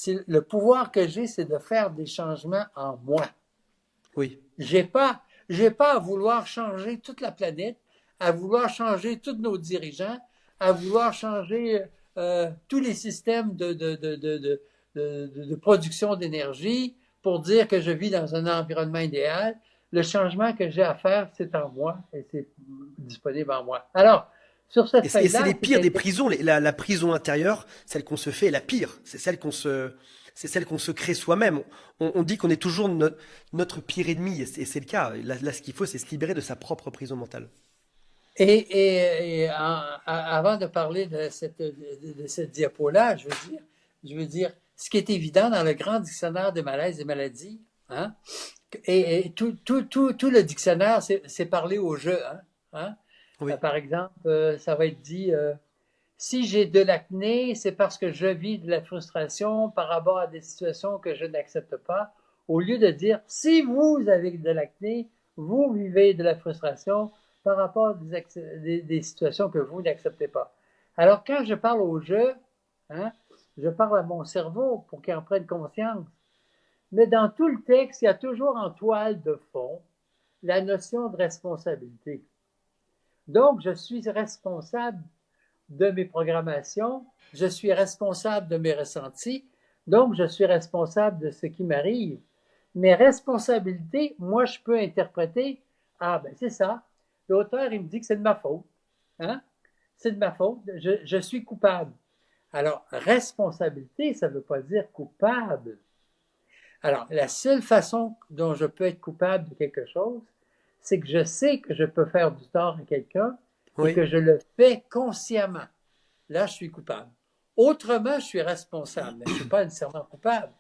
Speaker 2: le pouvoir que j'ai, c'est de faire des changements en moi.
Speaker 1: Oui.
Speaker 2: J'ai pas à vouloir changer toute la planète, à vouloir changer tous nos dirigeants, à vouloir changer tous les systèmes de production d'énergie pour dire que je vis dans un environnement idéal. Le changement que j'ai à faire, c'est en moi et c'est disponible en moi. Alors, sur cette
Speaker 1: Et c'est les
Speaker 2: feuille-là,
Speaker 1: pires des prisons. La prison intérieure, celle qu'on se fait, est la pire. C'est celle qu'on se crée soi-même. On dit qu'on est toujours notre pire ennemi, et c'est le cas. Là, ce qu'il faut, c'est se libérer de sa propre prison mentale.
Speaker 2: avant de parler de cette diapo-là, je veux dire, ce qui est évident dans le grand dictionnaire des malaises et maladies, hein, et tout le dictionnaire, c'est parler au jeu. Hein, hein.
Speaker 1: Oui.
Speaker 2: Par exemple, ça va être dit, si j'ai de l'acné, c'est parce que je vis de la frustration par rapport à des situations que je n'accepte pas, au lieu de dire, si vous avez de l'acné, vous vivez de la frustration par rapport à des situations que vous n'acceptez pas. Alors, quand je parle au jeu, hein, je parle à mon cerveau pour qu'il en prenne conscience. Mais dans tout le texte, il y a toujours en toile de fond la notion de responsabilité. Donc, je suis responsable de mes programmations, je suis responsable de mes ressentis, donc je suis responsable de ce qui m'arrive. Mes responsabilités, moi, je peux interpréter, ah ben c'est ça, l'auteur, il me dit que c'est de ma faute. Hein? C'est de ma faute, je suis coupable. Alors, responsabilité, ça ne veut pas dire coupable. Alors, la seule façon dont je peux être coupable de quelque chose, c'est que je sais que je peux faire du tort à quelqu'un et
Speaker 1: Oui.
Speaker 2: que je le fais consciemment. Là, je suis coupable. Autrement, je suis responsable, mais je ne suis pas nécessairement coupable.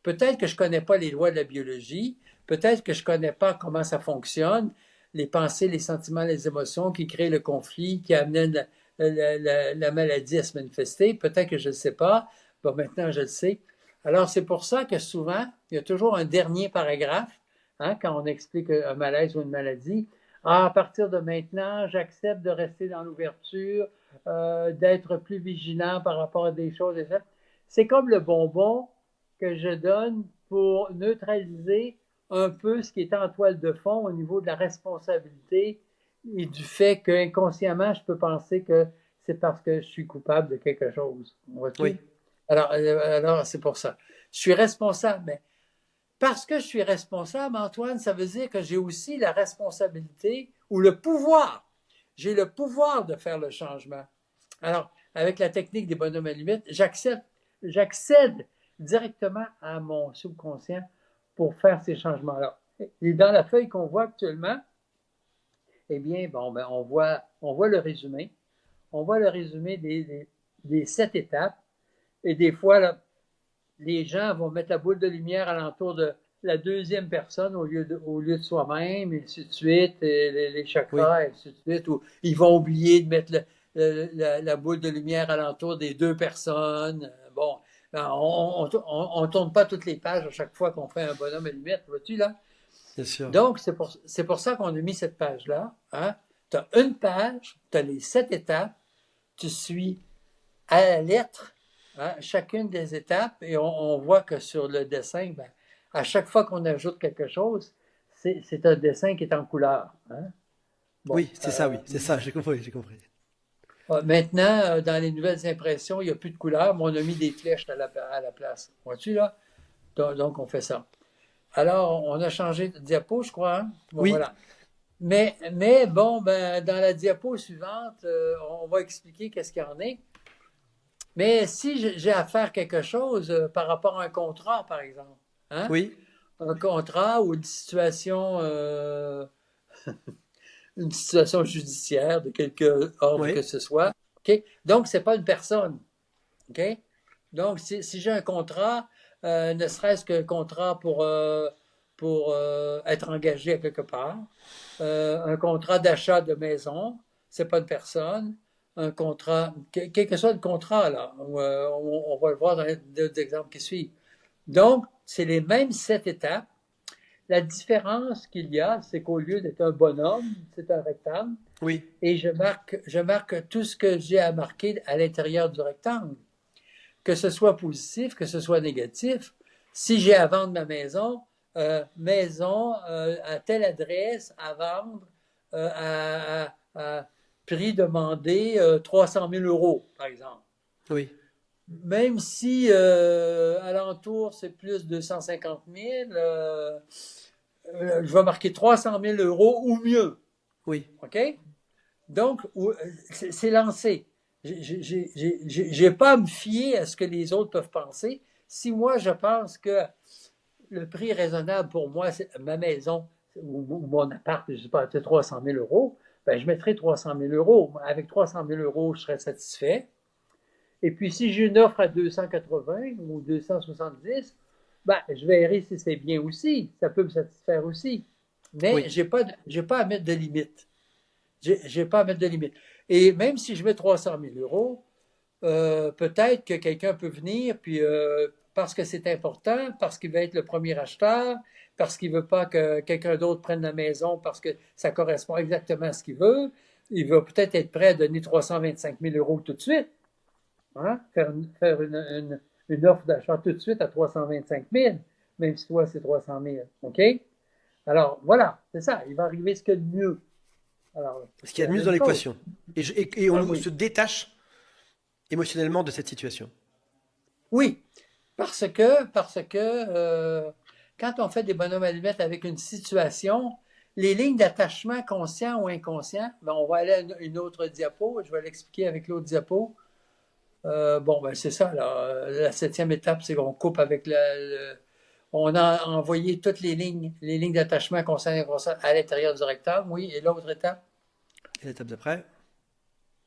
Speaker 2: Peut-être que je ne connais pas les lois de la biologie, peut-être que je ne connais pas comment ça fonctionne, les pensées, les sentiments, les émotions qui créent le conflit, qui amènent la maladie à se manifester. Peut-être que je ne le sais pas. Bon, maintenant, je le sais. Alors, c'est pour ça que souvent, il y a toujours un dernier paragraphe, hein, quand on explique un malaise ou une maladie. Ah, à partir de maintenant, j'accepte de rester dans l'ouverture, d'être plus vigilant par rapport à des choses. Et ça. C'est comme le bonbon que je donne pour neutraliser un peu ce qui est en toile de fond au niveau de la responsabilité et du fait qu'inconsciemment, je peux penser que c'est parce que je suis coupable de quelque chose. Vois-tu?
Speaker 1: Oui.
Speaker 2: Alors c'est pour ça. Je suis responsable, mais parce que je suis responsable, Antoine, ça veut dire que j'ai aussi la responsabilité ou le pouvoir. J'ai le pouvoir de faire le changement. Alors, avec la technique des bonhommes à limite, j'accède directement à mon subconscient pour faire ces changements-là. Et dans la feuille qu'on voit actuellement, eh bien, bon, ben, on voit le résumé. On voit le résumé des 7 étapes. Et des fois, là, les gens vont mettre la boule de lumière alentour de la deuxième personne au lieu de soi-même, et ainsi de suite, et les
Speaker 1: Oui,
Speaker 2: chakras, et ainsi de suite. Ou ils vont oublier de mettre la boule de lumière alentour des deux personnes. Bon, ben, on tourne pas toutes les pages à chaque fois qu'on fait un bonhomme à limite, vois-tu, là?
Speaker 1: bien sûr.
Speaker 2: Donc, c'est pour ça qu'on a mis cette page-là. Hein? Tu as une page, tu as les 7 étapes, tu suis à la lettre, hein, chacune des étapes, et on voit que sur le dessin, ben, à chaque fois qu'on ajoute quelque chose, c'est un dessin qui est en couleur. Hein? Bon,
Speaker 1: Oui, c'est ça, oui, c'est ça, j'ai compris, j'ai compris.
Speaker 2: maintenant, dans les nouvelles impressions, il n'y a plus de couleur, mais on a mis des flèches à la place. Vois-tu là? Donc, on fait ça. Alors, on a changé de diapo, je crois. Hein? Bon,
Speaker 1: Oui,
Speaker 2: voilà. Bon, ben, dans la diapo suivante, on va expliquer qu'est-ce qu'il y en est. Mais si j'ai à faire quelque chose par rapport à un contrat, par exemple, hein?
Speaker 1: oui,
Speaker 2: Un contrat ou une situation judiciaire de quelque ordre que
Speaker 1: oui,
Speaker 2: ce soit, OK? Donc, c'est pas une personne, OK? Donc, si j'ai un contrat, ne serait-ce qu'un contrat pour être engagé à quelque part, un contrat d'achat de maison, c'est pas une personne, un contrat, quel que soit le contrat, là, on va le voir dans les deux exemples qui suivent. Donc, c'est les mêmes 7 étapes. La différence qu'il y a, c'est qu'au lieu d'être un bonhomme, c'est un rectangle,
Speaker 1: oui,
Speaker 2: et je marque tout ce que j'ai à marquer à l'intérieur du rectangle, que ce soit positif, que ce soit négatif. Si j'ai à vendre ma maison, maison à telle adresse à vendre à prix demandé 300 000 euros, par exemple.
Speaker 1: oui,
Speaker 2: Même si alentour c'est plus de 150 000, je vais marquer 300 000 euros ou mieux.
Speaker 1: oui,
Speaker 2: OK? Donc, c'est lancé. J'ai pas à me fier à ce que les autres peuvent penser. Si moi, je pense que le prix raisonnable pour moi, c'est ma maison ou mon appart, je ne sais pas, c'est 300 000 euros, ben, je mettrai 300 000 euros. Avec 300 000 euros, je serais satisfait. Et puis, si j'ai une offre à 280 ou 270, ben, je verrai si c'est bien aussi. Ça peut me satisfaire aussi. Mais
Speaker 1: oui,
Speaker 2: j'ai pas à mettre de limite. J'ai pas à mettre de limite. Et même si je mets 300 000 euros, peut-être que quelqu'un peut venir, puis parce que c'est important, parce qu'il va être le premier acheteur, parce qu'il ne veut pas que quelqu'un d'autre prenne la maison parce que ça correspond exactement à ce qu'il veut, il va peut-être être prêt à donner 325 000 euros tout de suite. Hein? Faire une offre d'achat tout de suite à 325 000, même si toi c'est 300 000. OK? Alors voilà, c'est ça. Il va arriver ce qu'il y a de mieux. Alors,
Speaker 1: ce qu'il y
Speaker 2: c'est
Speaker 1: a de
Speaker 2: la
Speaker 1: mieux dans
Speaker 2: même chose.
Speaker 1: l'équation. Et
Speaker 2: Ah
Speaker 1: on
Speaker 2: oui.
Speaker 1: se détache émotionnellement de cette situation.
Speaker 2: Oui, parce que quand on fait des bonhommes allumettes avec une situation, les lignes d'attachement conscient ou inconscient, ben, on va aller à une autre diapo, je vais l'expliquer avec l'autre diapo. Bon, ben c'est ça, là. La 7e étape, c'est qu'on coupe avec on a envoyé toutes les lignes d'attachement conscient et inconscient à l'intérieur du rectangle, oui, et l'autre étape.
Speaker 1: Et l'étape d'après?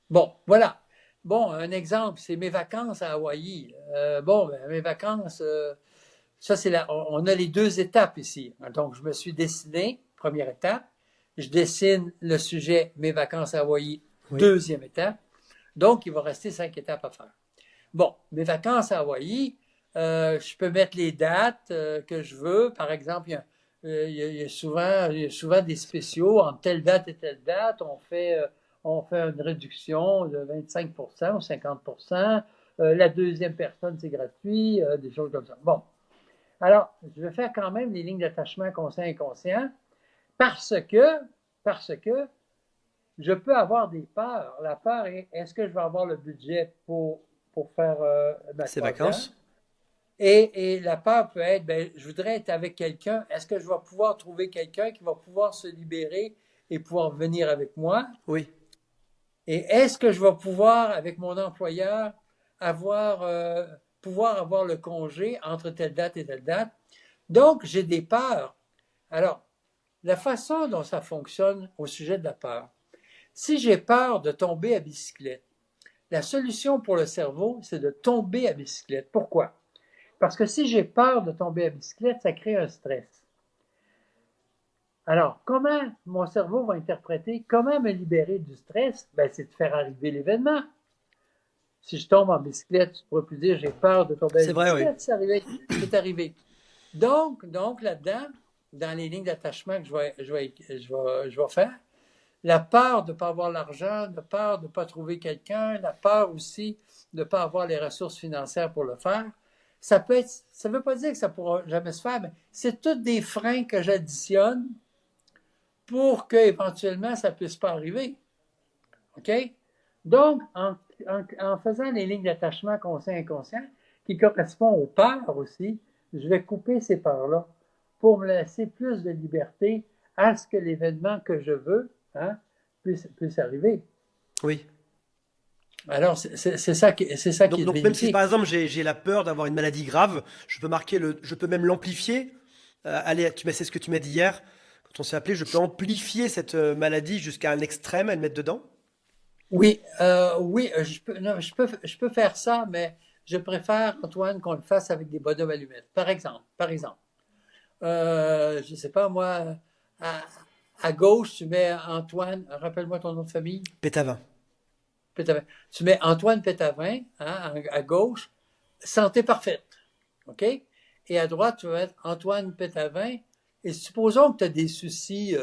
Speaker 2: Bon, voilà. Bon, un exemple, c'est mes vacances à Hawaï. Bon, ben, mes vacances, ça, on a les 2 étapes ici. Donc, je me suis dessiné, première étape. Je dessine le sujet, mes vacances à Hawaï,
Speaker 1: Oui,
Speaker 2: deuxième étape. Donc, il va rester 5 étapes à faire. Bon, mes vacances à Hawaï, je peux mettre les dates que je veux. Par exemple, il y a souvent des spéciaux entre telle date et telle date. On fait une réduction de 25% ou 50%. La deuxième personne, c'est gratuit, des choses comme ça. Bon, alors, je vais faire quand même les lignes d'attachement conscient-inconscient parce que, parce que je peux avoir des peurs. La peur est, est-ce que je vais avoir le budget pour faire ma
Speaker 1: ces
Speaker 2: croisière?
Speaker 1: vacances?
Speaker 2: Et la peur peut être, ben, je voudrais être avec quelqu'un. Est-ce que je vais pouvoir trouver quelqu'un qui va pouvoir se libérer et pouvoir venir avec moi?
Speaker 1: Oui,
Speaker 2: Et est-ce que je vais pouvoir, avec mon employeur, avoir, pouvoir avoir le congé entre telle date et telle date? Donc, j'ai des peurs. Alors, la façon dont ça fonctionne au sujet de la peur. Si j'ai peur de tomber à bicyclette, la solution pour le cerveau, c'est de tomber à bicyclette. Pourquoi? Parce que si j'ai peur de tomber à bicyclette, ça crée un stress. Alors, comment mon cerveau va interpréter, comment me libérer du stress? Ben, c'est de faire arriver l'événement. Si je tombe en bicyclette, tu ne pourras plus dire j'ai peur de tomber à
Speaker 1: C'est vrai, oui.
Speaker 2: bicyclette, c'est arrivé. C'est arrivé. Donc là-dedans, dans les lignes d'attachement que je vais faire, la peur de ne pas avoir l'argent, la peur de ne pas trouver quelqu'un, la peur aussi de ne pas avoir les ressources financières pour le faire, ça ne veut pas dire que ça ne pourra jamais se faire, mais c'est tous des freins que j'additionne pour qu'éventuellement ça ne puisse pas arriver. OK? Donc, en faisant les lignes d'attachement conscient-inconscient, qui correspondent aux peurs aussi, je vais couper ces peurs-là pour me laisser plus de liberté à ce que l'événement que je veux puisse arriver.
Speaker 1: Oui.
Speaker 2: Alors, c'est ça qui
Speaker 1: Donc
Speaker 2: est
Speaker 1: même si
Speaker 2: bénéfique.
Speaker 1: par exemple j'ai la peur d'avoir une maladie grave, je peux même l'amplifier. Allez, c'est ce que tu m'as dit hier quand on s'est appelé, je peux amplifier cette maladie jusqu'à un extrême et le mettre dedans.
Speaker 2: Oui, oui, non, je peux faire ça, mais je préfère, Antoine, qu'on le fasse avec des bonhommes allumettes. Par exemple, je ne sais pas, moi, à, à gauche, tu mets Antoine, rappelle-moi ton nom de famille,
Speaker 1: Pétavin.
Speaker 2: Pétavin. Tu mets Antoine Pétavin, à gauche, santé parfaite, OK? Et à droite, tu vas mettre Antoine Pétavin. Et supposons que tu as des soucis,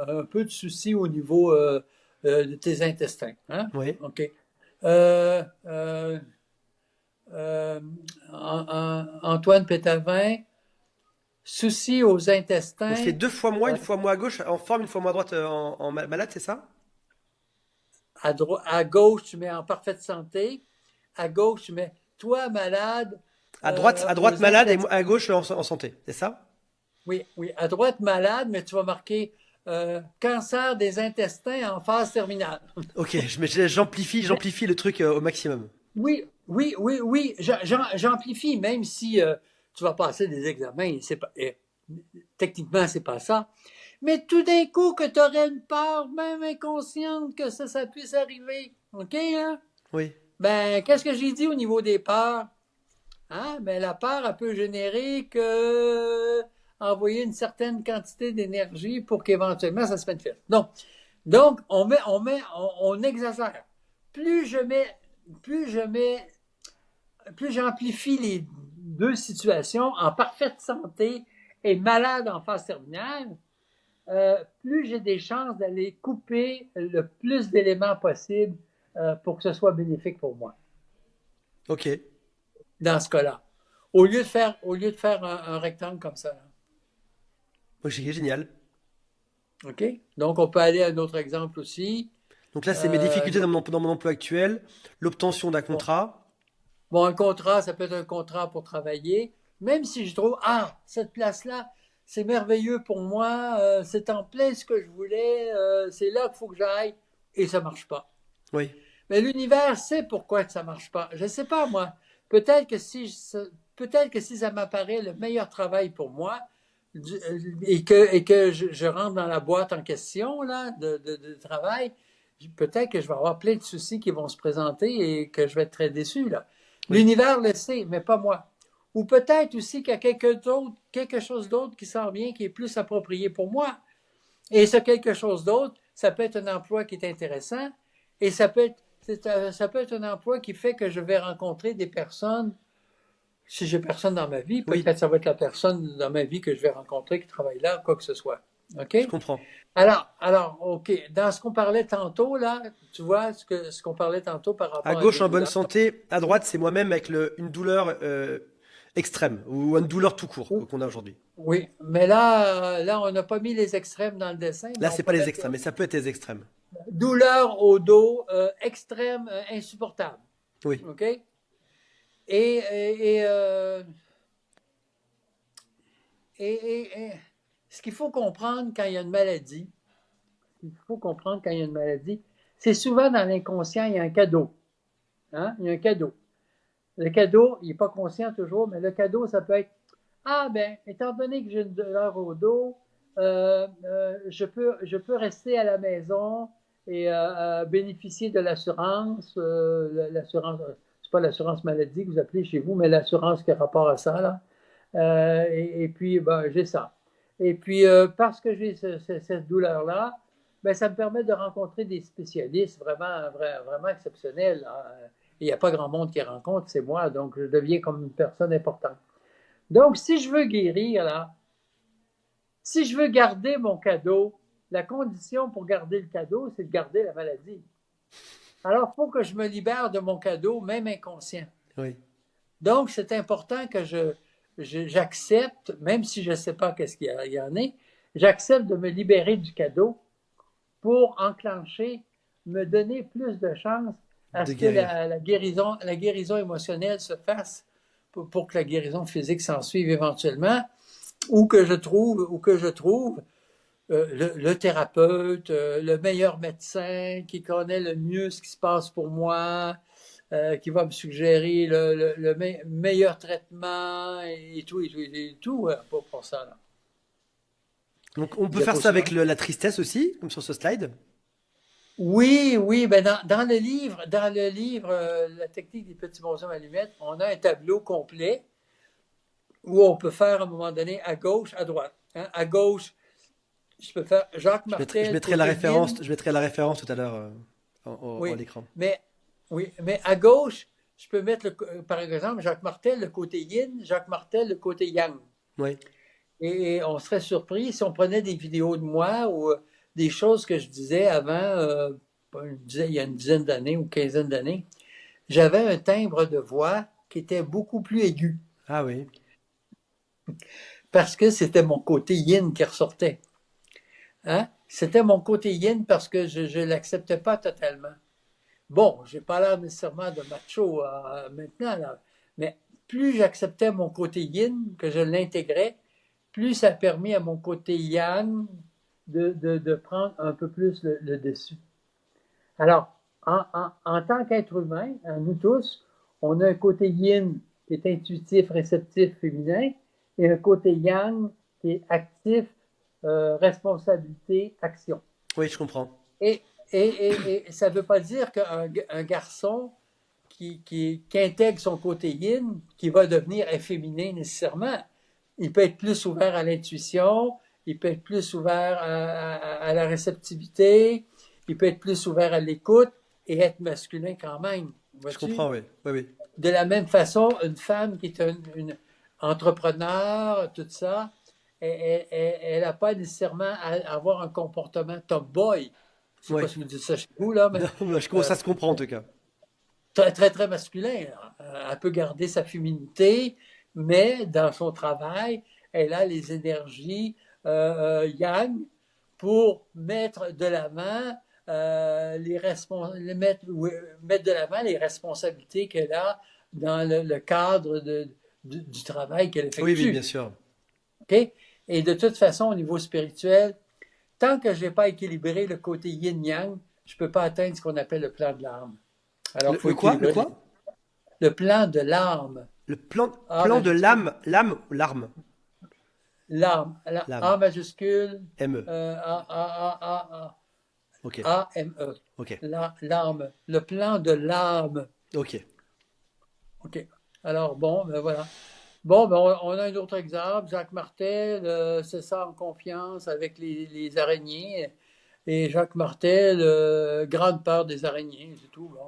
Speaker 2: un peu de soucis au niveau de tes intestins, hein?
Speaker 1: Oui.
Speaker 2: OK. Euh, euh, euh, Antoine Pétavin, soucis aux
Speaker 1: Donc je fais
Speaker 2: intestins.
Speaker 1: deux fois moi,
Speaker 2: euh,
Speaker 1: une fois moi à gauche en forme, une fois moi à droite malade, c'est ça?
Speaker 2: à gauche, tu mets en parfaite santé. À gauche, tu mets toi malade
Speaker 1: À droite
Speaker 2: aux
Speaker 1: malade et
Speaker 2: intestins.
Speaker 1: à gauche en santé, c'est ça?
Speaker 2: Oui, oui. À droite, malade, mais tu vas marquer cancer des intestins en phase terminale.
Speaker 1: Ok, j'amplifie le truc au maximum.
Speaker 2: Oui, oui, oui, oui. J'amplifie, même si tu vas passer des examens. C'est pas, techniquement, c'est pas ça. Mais tout d'un coup, que tu aurais une peur, même inconsciente, que ça puisse arriver. OK, hein?
Speaker 1: Oui.
Speaker 2: Ben, qu'est-ce que j'ai dit au niveau des peurs? Hein? Ben, la peur, elle peut générer que envoyer une certaine quantité d'énergie pour qu'éventuellement ça se manifeste. Donc on exagère. Plus je mets, plus je mets, plus j'amplifie les deux situations en parfaite santé et malade en phase terminale, plus j'ai des chances d'aller couper le plus d'éléments possible pour que ce soit bénéfique pour moi,
Speaker 1: Ok.
Speaker 2: dans ce cas-là. Au lieu de faire un rectangle comme ça.
Speaker 1: Ok, génial.
Speaker 2: OK? Donc, on peut aller à un autre exemple aussi.
Speaker 1: Donc là, c'est mes
Speaker 2: Euh,
Speaker 1: difficultés dans mon emploi actuel, l'obtention d'un
Speaker 2: bon,
Speaker 1: contrat.
Speaker 2: bon, un contrat, ça peut être un contrat pour travailler. Même si je trouve, cette place-là, c'est merveilleux pour moi, c'est en plein ce que je voulais, c'est là qu'il faut que j'aille, et ça marche pas.
Speaker 1: Oui.
Speaker 2: Mais l'univers sait pourquoi ça marche pas. Je sais pas, moi. Peut-être que si, peut-être que si ça m'apparaît le meilleur travail pour moi, et que je rentre dans la boîte en question, là, de travail, peut-être que je vais avoir plein de soucis qui vont se présenter et que je vais être très déçu, là.
Speaker 1: Oui.
Speaker 2: L'univers le sait, mais pas moi. Ou peut-être aussi qu'il y a quelque chose d'autre qui s'en vient, qui est plus approprié pour moi. Et ce quelque chose d'autre, ça peut être un emploi qui est intéressant, et ça peut être un emploi qui fait que je vais rencontrer des personnes. Si j'ai personne dans ma vie,
Speaker 1: Oui.
Speaker 2: peut-être ça va être la personne dans ma vie que je vais rencontrer qui travaille là, quoi que ce soit. OK?
Speaker 1: Je comprends.
Speaker 2: OK. Dans ce qu'on parlait tantôt, là, tu vois, ce qu'on parlait tantôt par
Speaker 1: À
Speaker 2: rapport à
Speaker 1: gauche,
Speaker 2: des
Speaker 1: en bonne
Speaker 2: douleurs.
Speaker 1: santé. À droite, c'est moi-même avec une douleur extrême ou une douleur tout court
Speaker 2: Oui,
Speaker 1: qu'on a aujourd'hui.
Speaker 2: oui. Mais là, on n'a pas mis les extrêmes dans le dessin, mais
Speaker 1: Là,
Speaker 2: on
Speaker 1: c'est pas
Speaker 2: peut
Speaker 1: les
Speaker 2: mettre
Speaker 1: extrêmes, mais ça peut être les extrêmes.
Speaker 2: douleur au dos, extrême, insupportable.
Speaker 1: Oui.
Speaker 2: OK? Et, et, et, euh, et ce qu'il faut comprendre quand il y a une maladie, c'est souvent dans l'inconscient, il y a un cadeau. Hein? Il y a un cadeau. Le cadeau, il n'est pas conscient toujours, mais le cadeau, ça peut être Ah ben, étant donné que j'ai une douleur au dos, je peux rester à la maison et bénéficier de l'assurance, l'assurance, c'est pas l'assurance maladie que vous appelez chez vous, mais l'assurance qui a rapport à ça, là. Et puis, ben, j'ai ça. Et puis, parce que j'ai cette douleur-là, ben, ça me permet de rencontrer des spécialistes vraiment exceptionnels, hein. Il n'y a pas grand monde qui rencontre, c'est moi, donc je deviens comme une personne importante. Donc, si je veux guérir, là, si je veux garder mon cadeau, la condition pour garder le cadeau, c'est de garder la maladie. Alors, il faut que je me libère de mon cadeau, même inconscient.
Speaker 1: Oui.
Speaker 2: Donc, c'est important que j'accepte, même si je ne sais pas qu'est-ce qu'il y en est, j'accepte de me libérer du cadeau pour enclencher, me donner plus de chance à
Speaker 1: De
Speaker 2: ce que
Speaker 1: guérir.
Speaker 2: la guérison émotionnelle se fasse pour que la guérison physique s'en suive éventuellement, ou que je trouve le thérapeute, le meilleur médecin qui connaît le mieux ce qui se passe pour moi, qui va me suggérer meilleur traitement et tout pour ça. Là.
Speaker 1: Donc on peut faire ça avec
Speaker 2: Diapositive.
Speaker 1: la tristesse aussi, comme sur ce slide.
Speaker 2: Oui, oui, ben dans le livre La technique des petits bonshommes allumettes, on a un tableau complet où on peut faire à un moment donné à gauche, à droite. Hein. À gauche, je peux faire Jacques
Speaker 1: Je
Speaker 2: Martel,
Speaker 1: mettrai la
Speaker 2: côté
Speaker 1: référence,
Speaker 2: yin.
Speaker 1: je mettrai la référence tout à l'heure à
Speaker 2: Oui,
Speaker 1: l'écran.
Speaker 2: mais, oui, mais à gauche, je peux mettre, par exemple, Jacques Martel, le côté yin, Jacques Martel, le côté yang.
Speaker 1: Oui.
Speaker 2: Et on serait surpris si on prenait des vidéos de moi ou des choses que je disais avant, il y a une dizaine d'années ou quinzaine d'années. J'avais un timbre de voix qui était beaucoup plus aigu
Speaker 1: Ah oui.
Speaker 2: parce que c'était mon côté yin qui ressortait. Hein? C'était mon côté yin parce que je ne l'acceptais pas totalement. Bon, j'ai pas l'air nécessairement de macho maintenant, là, mais plus j'acceptais mon côté yin, que je l'intégrais, plus ça a permis à mon côté yang de prendre un peu plus le dessus. Alors, en tant qu'être humain, nous tous, on a un côté yin qui est intuitif, réceptif, féminin, et un côté yang qui est actif, responsabilité, action.
Speaker 1: Oui, je comprends.
Speaker 2: Et, et ça ne veut pas dire qu'un garçon qui intègre son côté yin, qui va devenir efféminé nécessairement. Il peut être plus ouvert à l'intuition, il peut être plus ouvert à la réceptivité, il peut être plus ouvert à l'écoute et être masculin quand même.
Speaker 1: Je
Speaker 2: Vois-tu?
Speaker 1: comprends, oui. Oui, oui.
Speaker 2: De la même façon, une femme qui est une entrepreneur, tout ça, elle n'a pas nécessairement à avoir un comportement top boy. Je ne sais
Speaker 1: Oui.
Speaker 2: pas si vous dites ça chez vous, là, mais
Speaker 1: Non, ça se comprend en tout cas.
Speaker 2: très, très, très masculin. Elle peut garder sa féminité, mais dans son travail, elle a les énergies yang pour mettre de l'avant mettre de l'avant les responsabilités qu'elle a dans le cadre du travail qu'elle
Speaker 1: Oui, oui, bien
Speaker 2: effectue.
Speaker 1: sûr.
Speaker 2: OK? Et de toute façon, au niveau spirituel, tant que je n'ai pas équilibré le côté yin-yang, je ne peux pas atteindre ce qu'on appelle le plan de l'âme. Alors, il faut
Speaker 1: Le quoi? Le
Speaker 2: équilibrer
Speaker 1: quoi?
Speaker 2: le plan de l'âme.
Speaker 1: Le
Speaker 2: A
Speaker 1: plan de
Speaker 2: majuscule.
Speaker 1: l'âme ou l'arme?
Speaker 2: L'âme.
Speaker 1: L'âme.
Speaker 2: A majuscule.
Speaker 1: M-E. Ok.
Speaker 2: A-M-E.
Speaker 1: Ok.
Speaker 2: L'âme. Le plan de l'âme.
Speaker 1: Ok.
Speaker 2: OK. Alors, bon, ben voilà. Bon, ben on a un autre exemple. Jacques Martel se sent en confiance avec les araignées. Et Jacques Martel, grande peur des araignées, c'est tout. Bon.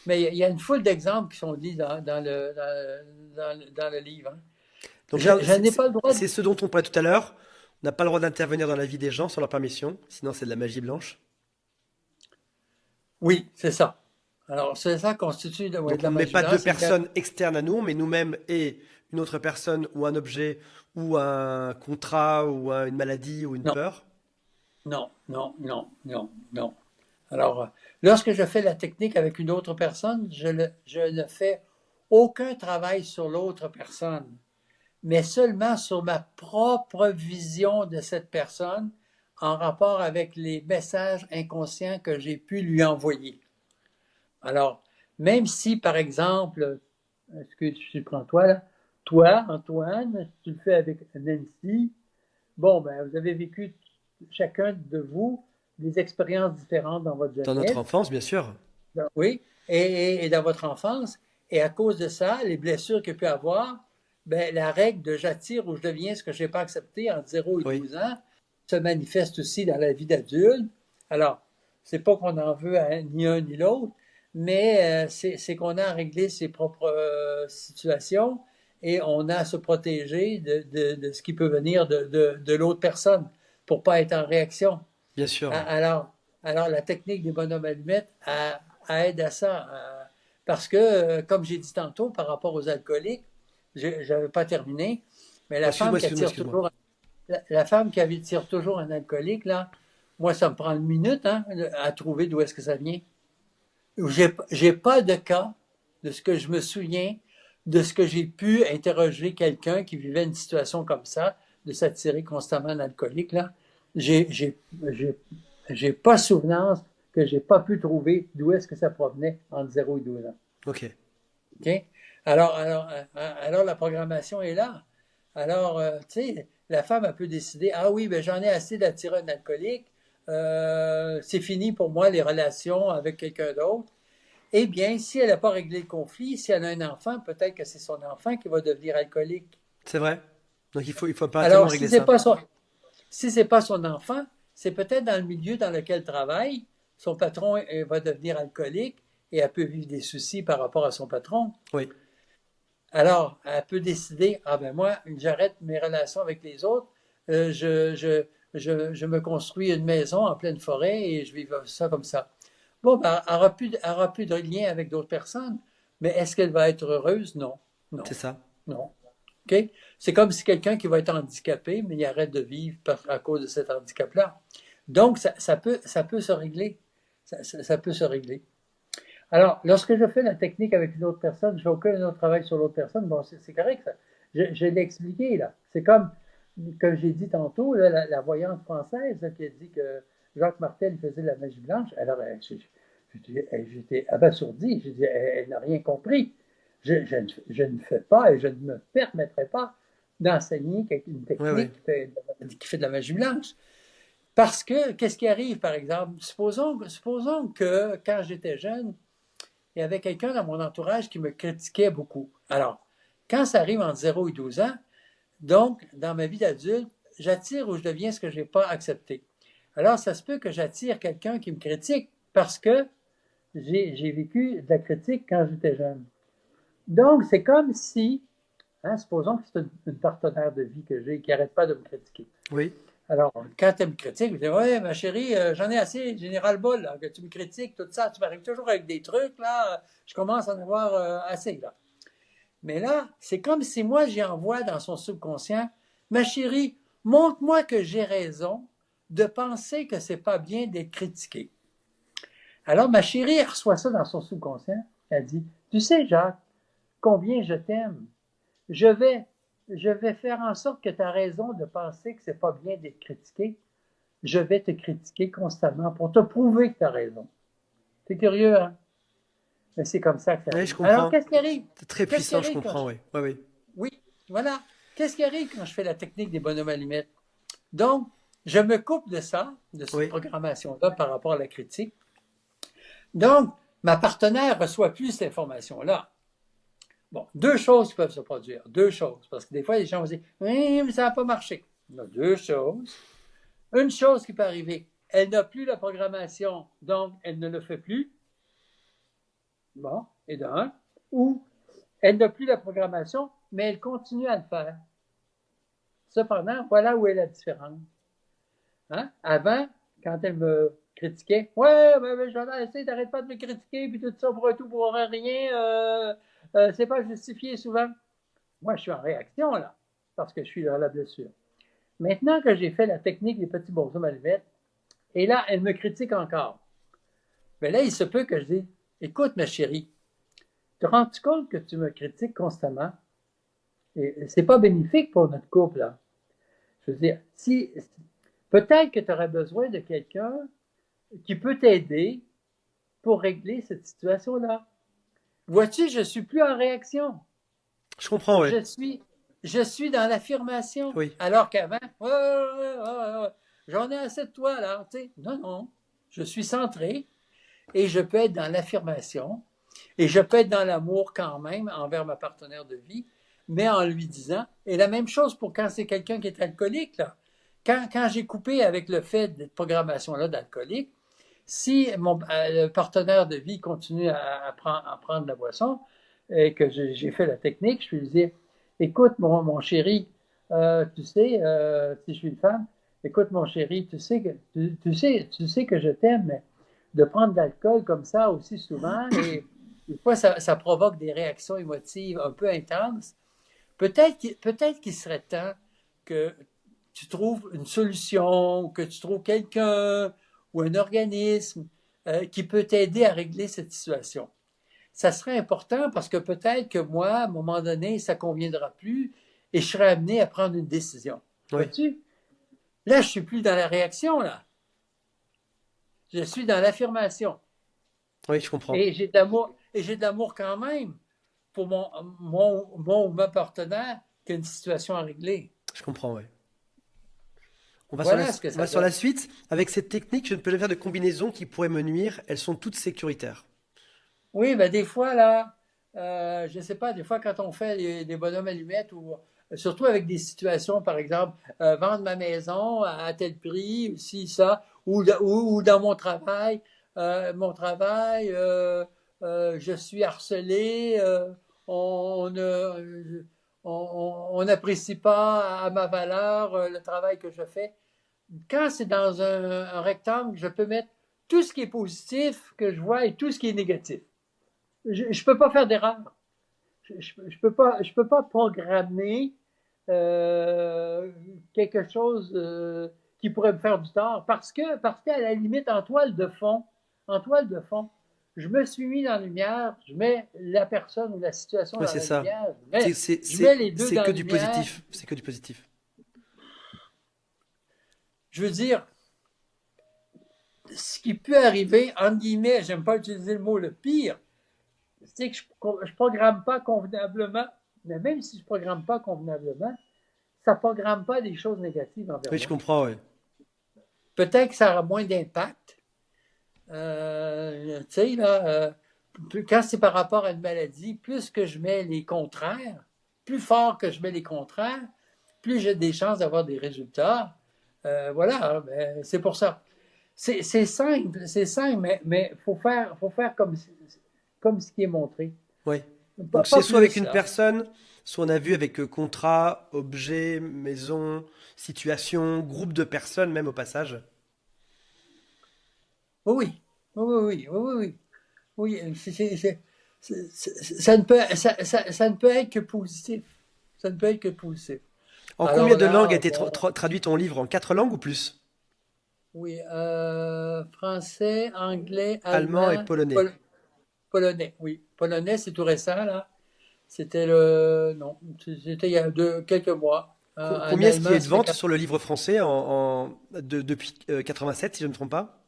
Speaker 2: Mais il y a une foule d'exemples qui sont dits dans le livre. Hein.
Speaker 1: Donc là,
Speaker 2: Je n'ai pas le droit de...
Speaker 1: c'est ce dont on parlait tout à l'heure. On n'a pas le droit d'intervenir dans la vie des gens sans leur permission, sinon c'est de la magie blanche.
Speaker 2: Oui, c'est ça. Alors, c'est ça constitue ouais,
Speaker 1: Donc
Speaker 2: de
Speaker 1: on
Speaker 2: la
Speaker 1: ne met
Speaker 2: magie
Speaker 1: pas deux
Speaker 2: blanche. C'est que
Speaker 1: personnes externes à nous, mais nous-mêmes et une autre personne ou un objet ou un contrat ou une maladie ou une
Speaker 2: non,
Speaker 1: peur.
Speaker 2: non. Alors, lorsque je fais la technique avec une autre personne, je ne fais aucun travail sur l'autre personne, mais seulement sur ma propre vision de cette personne en rapport avec les messages inconscients que j'ai pu lui envoyer. Alors, même si, par exemple, excuse, je prends toi là, toi, Antoine, tu le fais avec Nancy. Bon, ben, vous avez vécu chacun de vous des expériences différentes dans votre
Speaker 1: Dans notre
Speaker 2: jeunesse.
Speaker 1: enfance, bien sûr.
Speaker 2: Oui, et dans votre enfance. Et à cause de ça, les blessures qu'il peut y avoir, ben, la règle de j'attire ou je deviens ce que je n'ai pas accepté entre 0 et
Speaker 1: Oui,
Speaker 2: 12 ans se manifeste aussi dans la vie d'adulte. Alors, c'est pas qu'on en veut à ni un ni l'autre, mais c'est qu'on a à régler ses propres situations et on a à se protéger de ce qui peut venir de l'autre personne pour pas être en réaction.
Speaker 1: bien sûr.
Speaker 2: Alors, alors, la technique des bonhommes allumettes aide à ça. Parce que, comme j'ai dit tantôt, par rapport aux alcooliques, je n'avais pas terminé, mais
Speaker 1: Oh,
Speaker 2: la
Speaker 1: excuse-moi,
Speaker 2: femme qui
Speaker 1: excuse-moi,
Speaker 2: attire
Speaker 1: excuse-moi.
Speaker 2: toujours, la femme qui attire toujours un alcoolique, là, moi, ça me prend une minute hein, à trouver d'où est-ce que ça vient. J'ai pas de cas de ce que je me souviens, de ce que j'ai pu interroger quelqu'un qui vivait une situation comme ça, de s'attirer constamment un alcoolique, là. J'ai, j'ai, j'ai, j'ai pas souvenance que j'ai pas pu trouver d'où est-ce que ça provenait entre 0 et 12 ans.
Speaker 1: Ok.
Speaker 2: OK? Alors, la programmation est là. Alors, tu sais, la femme, elle peut décider, ah oui, ben j'en ai assez d'attirer un alcoolique, c'est fini pour moi les relations avec quelqu'un d'autre. Eh bien, si elle n'a pas réglé le conflit, si elle a un enfant, peut-être que c'est son enfant qui va devenir alcoolique.
Speaker 1: C'est vrai. Donc il faut impérativement
Speaker 2: Alors,
Speaker 1: régler ça.
Speaker 2: si c'est pas son enfant, c'est peut-être dans le milieu dans lequel elle travaille, son patron va devenir alcoolique et elle peut vivre des soucis par rapport à son patron.
Speaker 1: Oui,
Speaker 2: Alors, elle peut décider, ah ben moi, j'arrête mes relations avec les autres, je me construis une maison en pleine forêt et je vis ça comme ça. Bon, ben, elle aura plus de lien avec d'autres personnes, mais est-ce qu'elle va être heureuse? Non,
Speaker 1: c'est
Speaker 2: non,
Speaker 1: ça.
Speaker 2: non. OK? C'est comme si quelqu'un qui va être handicapé, mais il arrête de vivre à cause de cet handicap-là. Donc, ça peut se régler. Ça peut se régler. Alors, lorsque je fais la technique avec une autre personne, je fais aucun autre travail sur l'autre personne, bon, c'est correct, ça. Je l'ai expliqué, là. C'est comme j'ai dit tantôt, là, la voyante française là, qui a dit que Jacques Martel faisait la magie blanche. Alors, j'étais abasourdi. J'ai dit, elle n'a rien compris. Je ne fais pas et je ne me permettrai pas d'enseigner une
Speaker 1: Oui, oui.
Speaker 2: technique qui fait de la magie blanche. Parce que, qu'est-ce qui arrive, par exemple? Supposons que quand j'étais jeune, il y avait quelqu'un dans mon entourage qui me critiquait beaucoup. Alors, quand ça arrive entre 0 et 12 ans, donc, dans ma vie d'adulte, j'attire ou je deviens ce que je n'ai pas accepté. Alors, ça se peut que j'attire quelqu'un qui me critique parce que j'ai vécu de la critique quand j'étais jeune. Donc, c'est comme si, hein, supposons que c'est une partenaire de vie que j'ai qui n'arrête pas de me critiquer.
Speaker 1: Oui,
Speaker 2: Alors, quand elle me critique, je dis, ouais, ma chérie, j'en ai assez, général bol, là, que tu me critiques, tout ça, tu m'arrives toujours avec des trucs, là, je commence à en avoir assez, là. Mais là, c'est comme si moi, j'y envoie dans son subconscient, ma chérie, montre-moi que j'ai raison de penser que c'est pas bien d'être critiqué. Alors, ma chérie, elle reçoit ça dans son subconscient, elle dit, tu sais, Jacques, combien je t'aime. Je vais, je vais faire en sorte que tu as raison de penser que c'est pas bien d'être critiqué. Je vais te critiquer constamment pour te prouver que tu as raison. C'est curieux, hein? Mais c'est comme ça que ça
Speaker 1: oui, je
Speaker 2: arrive. Alors,
Speaker 1: comprends.
Speaker 2: qu'est-ce qui arrive?
Speaker 1: C'est très
Speaker 2: Qu'est-ce qui
Speaker 1: puissant, je
Speaker 2: arrive quand
Speaker 1: comprends,
Speaker 2: je...
Speaker 1: oui. Oui, oui.
Speaker 2: Oui, voilà. Qu'est-ce qui arrive quand je fais la technique des bonhommes allumettes? Donc, je me coupe de ça, de cette
Speaker 1: Oui,
Speaker 2: programmation-là par rapport à la critique. Donc, ma partenaire reçoit plus cette information-là. Bon, deux choses peuvent se produire. Deux choses. Parce que des fois, les gens vont dire, oui, mais ça n'a pas marché. Il y a deux choses. Une chose qui peut arriver, elle n'a plus la programmation, donc elle ne le fait plus. Bon, et d'un. Ou elle n'a plus la programmation, mais elle continue à le faire. Cependant, voilà où est la différence. Hein? Avant, quand elle me critiquait, ouais, mais j'en ai assez, t'arrêtes pas de me critiquer, puis tout ça pour un tout, pour rien, c'est pas justifié souvent. Moi, je suis en réaction, là, parce que je suis dans la blessure. Maintenant que j'ai fait la technique des petits bonshommes allumettes, et là, elle me critique encore. Mais là, il se peut que je dise, écoute, ma chérie, te rends-tu compte que tu me critiques constamment? Et c'est pas bénéfique pour notre couple, là. Je veux dire, si, peut-être que tu aurais besoin de quelqu'un qui peut t'aider pour régler cette situation-là. Vois-tu, je suis plus en réaction.
Speaker 1: Je comprends, ouais.
Speaker 2: Je suis, je suis dans l'affirmation.
Speaker 1: Oui,
Speaker 2: Alors qu'avant, ouais, ouais, ouais, ouais, ouais, j'en ai assez de toi, là. Tu sais. Non, non. Je suis centré et je peux être dans l'affirmation et je peux être dans l'amour quand même envers ma partenaire de vie, mais en lui disant, et la même chose pour quand c'est quelqu'un qui est alcoolique, là. Quand j'ai coupé avec le fait de cette programmation-là d'alcoolique, si mon le partenaire de vie continue à prendre la boisson et que j'ai fait la technique, je lui dis, écoute mon chéri, tu sais, si je suis une femme, écoute mon chéri, tu sais que je t'aime, mais de prendre de l'alcool comme ça aussi souvent et des fois ça provoque des réactions émotives un peu intenses. Peut-être qu'il serait temps que tu trouves une solution, que tu trouves quelqu'un ou un organisme qui peut t'aider à régler cette situation. Ça serait important parce que peut-être que moi, à un moment donné, ça ne conviendra plus et je serai amené à prendre une décision.
Speaker 1: oui,
Speaker 2: Vois-tu? Là, je suis plus dans la réaction, là. Je suis dans l'affirmation.
Speaker 1: oui, je comprends.
Speaker 2: Et j'ai de l'amour quand même pour mon ou ma partenaire qui a une situation à régler.
Speaker 1: Je comprends, ouais.
Speaker 2: Voilà ce que
Speaker 1: On va
Speaker 2: ça
Speaker 1: sur la
Speaker 2: donne.
Speaker 1: suite. Avec cette technique, je ne peux jamais faire de combinaisons qui pourraient me nuire. Elles sont toutes sécuritaires.
Speaker 2: Oui, ben des fois, là, je ne sais pas, des fois, quand on fait des bonhommes allumettes, ou surtout avec des situations, par exemple, vendre ma maison à tel prix, ou ci, ça, ou dans mon travail, je suis harcelé, on ne on n'apprécie pas à ma valeur le travail que je fais. Quand c'est dans un rectangle, je peux mettre tout ce qui est positif que je vois et tout ce qui est négatif. Je peux pas faire d'erreur. Je peux pas programmer quelque chose qui pourrait me faire du tort parce qu'à la limite en toile de fond, je me suis mis dans la lumière, je mets la personne ou la situation
Speaker 1: Oui,
Speaker 2: dans
Speaker 1: c'est
Speaker 2: la
Speaker 1: ça.
Speaker 2: lumière, je mets les deux
Speaker 1: C'est
Speaker 2: dans
Speaker 1: que
Speaker 2: la
Speaker 1: du
Speaker 2: lumière.
Speaker 1: positif. C'est que du positif.
Speaker 2: Je veux dire, ce qui peut arriver, entre guillemets, j'aime pas utiliser le mot le pire, c'est que je programme pas convenablement, mais même si je programme pas convenablement, ça programme pas des choses négatives envers
Speaker 1: Oui, je
Speaker 2: moi.
Speaker 1: comprends, ouais.
Speaker 2: Peut-être que ça aura moins d'impact. Tu sais, là, quand c'est par rapport à une maladie, plus que je mets les contraires, plus fort que je mets les contraires, plus j'ai des chances d'avoir des résultats. Voilà, ben, c'est pour ça. C'est simple, mais faut faire comme ce qui est montré.
Speaker 1: Ouais.
Speaker 2: Pas,
Speaker 1: Donc c'est
Speaker 2: pas
Speaker 1: soit avec
Speaker 2: plus,
Speaker 1: une
Speaker 2: là.
Speaker 1: personne, soit on a vu avec contrat, objet, maison, situation, groupe de personnes, même au passage.
Speaker 2: Oui, oui, oui, oui, oui, oui. Oui, ça ne peut, ça ne peut être que positif. Ça ne peut être que positif.
Speaker 1: En combien
Speaker 2: Alors
Speaker 1: de langues a
Speaker 2: là,
Speaker 1: été
Speaker 2: bon,
Speaker 1: traduit ton livre? En 4 langues ou plus?
Speaker 2: oui, français, anglais,
Speaker 1: Allemand et
Speaker 2: allemand,
Speaker 1: polonais.
Speaker 2: polonais, oui. Polonais, c'est tout récent, là. C'était le, non, c'était il y a quelques mois. En
Speaker 1: Combien est-ce qu'il y
Speaker 2: allemand,
Speaker 1: a de
Speaker 2: ça fait
Speaker 1: ventes sur le livre français depuis 87, si je ne me trompe pas?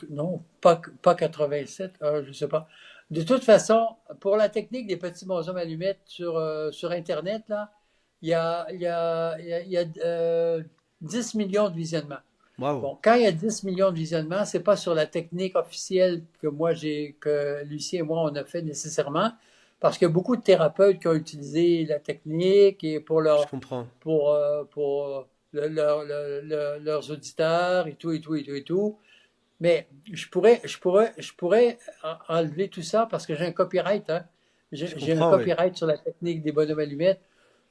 Speaker 2: non, pas 87, je sais pas. De toute façon, pour la technique des petits bonshommes allumettes sur Internet, là, il y a 10 millions de visionnements.
Speaker 1: Waouh.
Speaker 2: Bon, quand il y a 10 millions de visionnements, c'est pas sur la technique officielle que Lucie et moi, on a fait nécessairement, parce qu'il y a beaucoup de thérapeutes qui ont utilisé la technique et
Speaker 1: Je comprends.
Speaker 2: pour leurs auditeurs et tout, et tout, et tout, et tout. Mais je pourrais enlever tout ça parce que j'ai un copyright, hein.
Speaker 1: Je
Speaker 2: J'ai un
Speaker 1: comprends, oui.
Speaker 2: copyright sur la technique des bonhommes allumettes.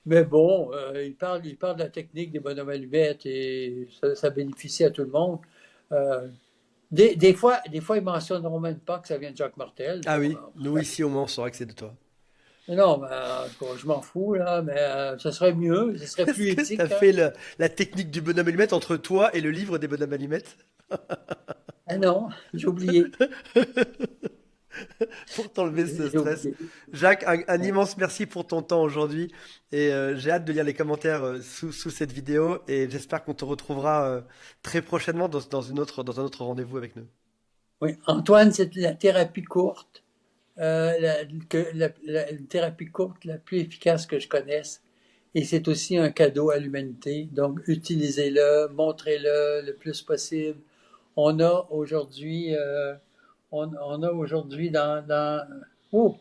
Speaker 2: Mais bon, il parle de la technique des bonhommes allumettes et ça bénéficie à tout le monde. Euh, des fois, ils mentionneront même pas que ça vient de Jacques Martel.
Speaker 1: Ah
Speaker 2: Bon,
Speaker 1: oui, nous ici au moins on saura que c'est de toi.
Speaker 2: non, ben, je m'en fous, là, mais ça serait mieux, ce serait
Speaker 1: Est-ce
Speaker 2: plus
Speaker 1: que tu as
Speaker 2: éthique, hein.
Speaker 1: fait la technique du bonhomme allumette entre toi et le livre des bonhommes allumettes
Speaker 2: Ah non, j'ai oublié.
Speaker 1: pour t'enlever ce
Speaker 2: J'ai
Speaker 1: stress?
Speaker 2: oublié.
Speaker 1: Jacques, un immense merci pour ton temps aujourd'hui et j'ai hâte de lire les commentaires sous cette vidéo et j'espère qu'on te retrouvera très prochainement dans un autre rendez-vous avec nous.
Speaker 2: Oui, Antoine, c'est la thérapie courte. une thérapie courte la plus efficace que je connaisse. Et c'est aussi un cadeau à l'humanité. Donc, utilisez-le, montrez-le le plus possible. On a aujourd'hui, on a aujourd'hui oh,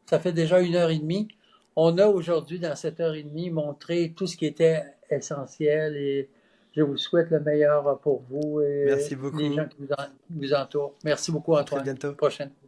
Speaker 2: ça fait déjà 1 heure et demie. On a aujourd'hui, dans cette heure et demie, montré tout ce qui était essentiel et je vous souhaite le meilleur pour vous et
Speaker 1: Merci
Speaker 2: les
Speaker 1: beaucoup.
Speaker 2: gens qui vous entourent. Merci beaucoup,
Speaker 1: À très
Speaker 2: Antoine.
Speaker 1: bientôt.
Speaker 2: Prochaine.